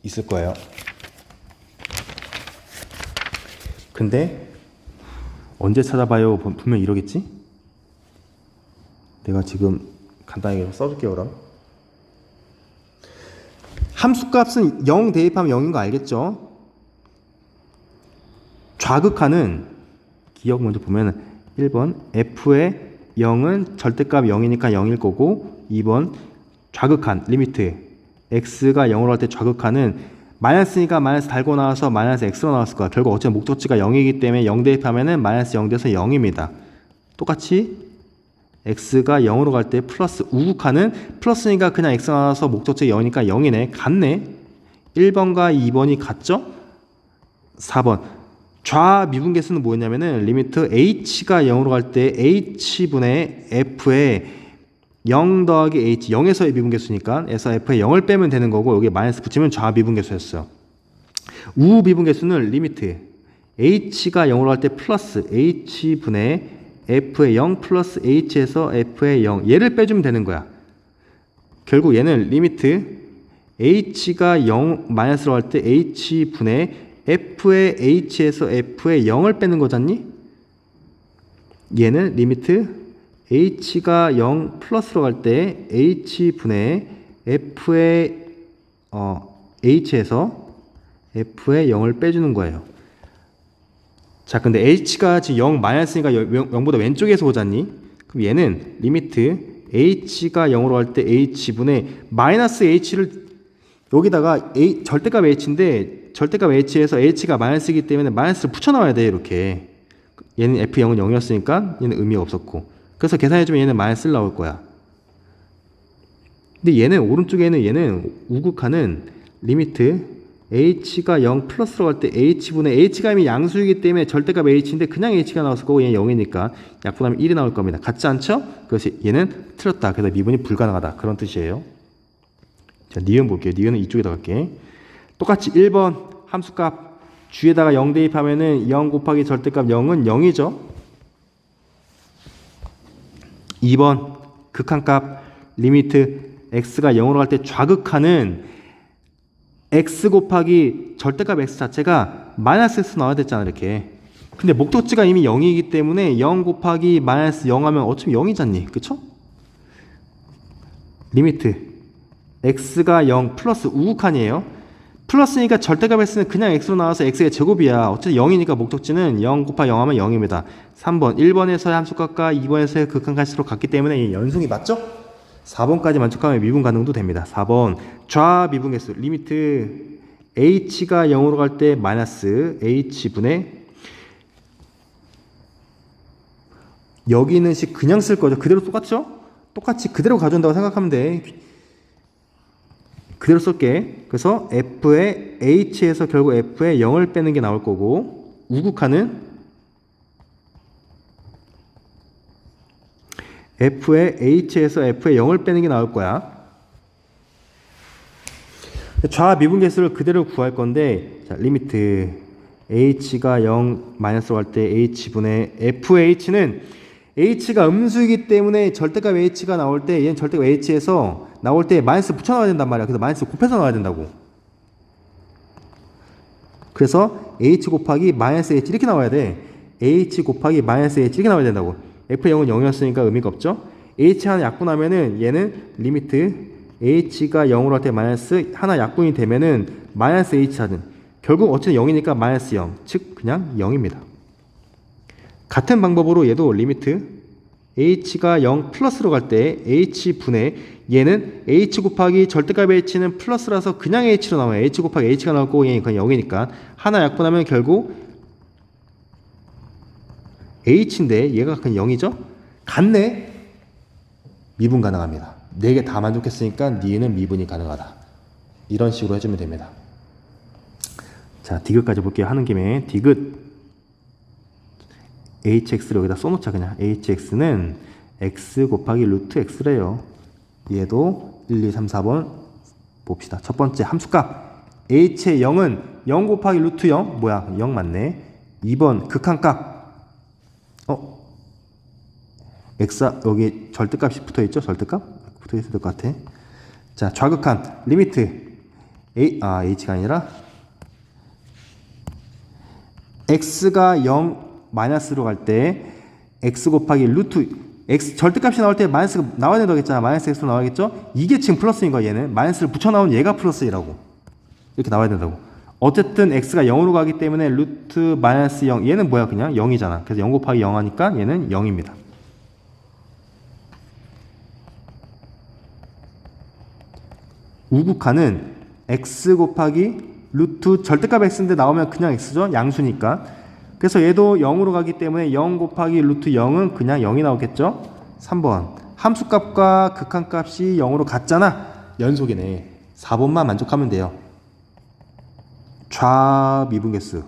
있을 거예요. 근데 언제 찾아봐요? 분명 이러겠지? 내가 지금 간단하게 써줄게요. 그럼 함수값은 0 대입하면 0인 거 알겠죠? 좌극한은 기억 먼저 보면 1번 f의 0은 절대값 0이니까 0일 거고, 2번 좌극한 리미트 x가 0으로 할 때 좌극한은 마이너스니까 마이너스 달고 나와서 마이너스 x로 나왔을 거야. 결국 어쨌든 목적지가 0이기 때문에 0 대입하면은 마이너스 0 돼서 0입니다. 똑같이 x가 0으로 갈 때 플러스 우극한은 플러스니까 그냥 x가 나와서 목적지 0이니까 0이네. 같네. 1번과 2번이 같죠? 4번 좌미분계수는 뭐였냐면은 리미트 h가 0으로 갈 때 h분의 f의 0 더하기 h 0에서의 미분계수니까 에서 f의 0을 빼면 되는 거고, 여기에 마이너스 붙이면 좌미분계수였어요. 우미분계수는 리미트 h가 0으로 갈 때 플러스 h분의 f의 0 플러스 h에서 f의 0 얘를 빼주면 되는 거야. 결국 얘는 리미트 h가 0 마이너스로 할 때 h분의 f의 h에서 f의 0을 빼는 거잖니? 얘는 리미트 h가 0 플러스로 갈 때 h분의 f의 h에서 f의 0을 빼주는 거예요. 자, 근데 h가 지금 0 마이너스니까 0보다 왼쪽에서 오잖니? 그럼 얘는 리미트 h가 0으로 갈 때 h분의 마이너스 h를 여기다가 절대값 h인데 절대값 h에서 h가 마이너스이기 때문에 마이너스를 붙여넣어야 돼. 이렇게 얘는 f0은 0이었으니까 얘는 의미가 없었고, 그래서 계산해주면 얘는 마이너스 1 나올 거야. 근데 얘는 오른쪽에는 얘는 우극하는 리미트 h가 0 플러스로 갈 때 h분의 h가 이미 양수이기 때문에 절대값 h인데 그냥 h가 나왔을 거고 얘는 0이니까 약분하면 1이 나올 겁니다. 같지 않죠? 그래서 얘는 틀렸다. 그래서 미분이 불가능하다. 그런 뜻이에요. 자, 니은 볼게요. 니은은 이쪽에다 갈게. 똑같이 1번 함수값 주에다가 0 대입하면은 0 곱하기 절대값 0은 0이죠. 2번 극한값 리미트 x가 0으로 갈 때 좌극하는 x 곱하기 절대값 x 자체가 마이너스 x 나와야 됐잖아. 이렇게. 근데 목적지가 이미 0이기 때문에 0 곱하기 마이너스 0 하면 어차피 0이잖니. 그쵸? 리미트 x가 0 플러스 우극한이에요. 플러스니까 절대값 x는 그냥 x로 나와서 x의 제곱이야. 어쨌든 0이니까 목적지는 0 곱하기 0 하면 0입니다. 3번 1번에서의 함수값과 2번에서의 극한값으로 같기 때문에 연속이 맞죠? 4번까지 만족하면 미분 가능도 됩니다. 4번 좌미분계수 리미트 h가 0으로 갈 때 마이너스 h분의 여기 있는 식 그냥 쓸 거죠. 그대로 똑같죠? 똑같이 그대로 가져온다고 생각하면 돼. 그대로 쓸게. 그래서 f의 h에서 결국 f의 0을 빼는 게 나올 거고, 우극하는 f의 h에서 f의 0을 빼는 게 나올 거야. 좌미분계수를 그대로 구할 건데, 자, 리미트 h가 0 마이너스로 갈 때 h분의 fh는 h가 음수이기 때문에 절대값 h가 나올 때 얘는 절대값 h에서 나올 때 마이너스 붙여 넣어야 된단 말이야. 그래서 마이너스 곱해서 넣어야 된다고. 그래서 h 곱하기 마이너스 h 이렇게 나와야 돼. h 곱하기 마이너스 h 이렇게 나와야 된다고. f0은 0이었으니까 의미가 없죠. h 하나 약분하면은 얘는 리미트 h가 0으로 할 때 마이너스 하나 약분이 되면은 마이너스 h 하든 결국 어쨌든 0이니까 마이너스 0, 즉 그냥 0입니다. 같은 방법으로 얘도 리미트 h가 0 플러스로 갈 때 h분의 얘는 h 곱하기 절대값 h는 플러스라서 그냥 h로 나와요. h 곱하기 h가 나오고 얘는 그냥 0이니까 하나 약분하면 결국 h인데 얘가 그냥 0이죠? 같네? 미분 가능합니다. 4개 다 만족했으니까 니은 미분이 가능하다. 이런 식으로 해주면 됩니다. 자, 디귿까지 볼게요. 하는 김에 디귿 hx를 여기다 써놓자. 그냥 hx는 x 곱하기 루트 x래요. 얘도 1, 2, 3, 4번 봅시다. 첫 번째 함수값 h의 0은 0 곱하기 루트 0 뭐야 0 맞네. 2번 극한값 x 여기 절대값이 붙어있죠. 절대값 붙어있을 것 같아. 자, 좌극한 리미트 h가 아니라 x가 0 마이너스로 갈 때 x 곱하기 루트 x 절대값이 나올 때 마이너스가 나와야 된다고 했잖아. 마이너스 x로 나와야겠죠? 이게 지금 플러스인 거야. 얘는 마이너스를 붙여 나온 얘가 플러스이라고. 이렇게 나와야 된다고. 어쨌든 x가 0으로 가기 때문에 루트 마이너스 0 얘는 뭐야? 그냥 0이잖아. 그래서 0 곱하기 0 하니까 얘는 0입니다. 우극하는 x 곱하기 루트 절대값 x인데 나오면 그냥 x죠. 양수니까. 그래서 얘도 0으로 가기 때문에 0 곱하기 루트 0은 그냥 0이 나오겠죠. 3번 함수값과 극한값이 0으로 같잖아. 연속이네. 4번만 만족하면 돼요. 좌미분계수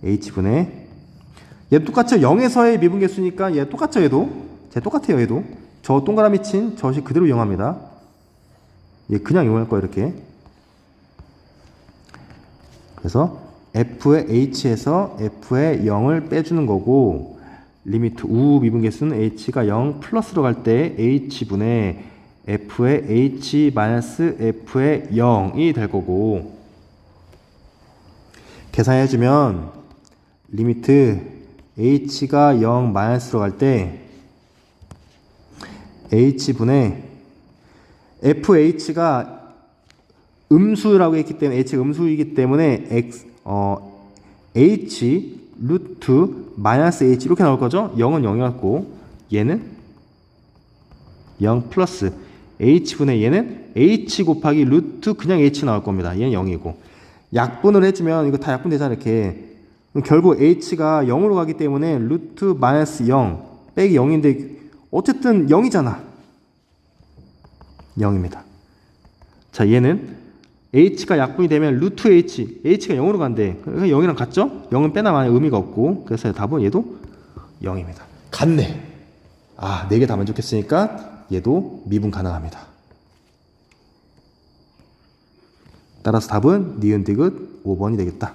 h분의 얘 똑같죠. 0에서의 미분계수니까 얘 똑같죠. 얘도 쟤 똑같아요. 얘도 저 동그라미 친 저식 그대로 이용합니다. 얘 그냥 이용할 거예요. 이렇게. 그래서 f의 h에서 f의 0을 빼주는 거고, 리미트 우 미분계수는 h가 0 플러스로 갈 때 h분의 f의 h 마이너스 f의 0이 될 거고, 계산해주면 리미트 h가 0 마이너스로 갈 때 h분의 fh가 음수라고 했기 때문에 h가 음수이기 때문에 h 루트 마이너스 h 이렇게 나올 거죠. 0은 0이었고 얘는 0 플러스 h분의 얘는 h 곱하기 루트 그냥 h 나올 겁니다. 얘는 0이고 약분을 해주면 이거 다 약분되잖아 이렇게. 그럼 결국 h가 0으로 가기 때문에 루트 마이너스 0 빼기 0인데 어쨌든 0이잖아. 0입니다. 자 얘는 h가 약분이 되면 루트 h가 0으로 간대. 그러니까 0이랑 같죠? 0은 빼나마 의미가 없고 그래서 답은 얘도 0입니다. 같네. 아, 4개 다 만족했으니까 얘도 미분 가능합니다. 따라서 답은 니은 디귿 5번이 되겠다.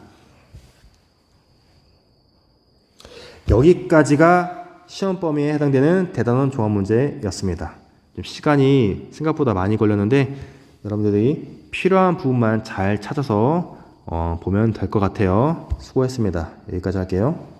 여기까지가 시험 범위에 해당되는 대단원 종합 문제였습니다. 좀 시간이 생각보다 많이 걸렸는데 여러분들이 필요한 부분만 잘 찾아서 보면 될 것 같아요. 수고했습니다. 여기까지 할게요.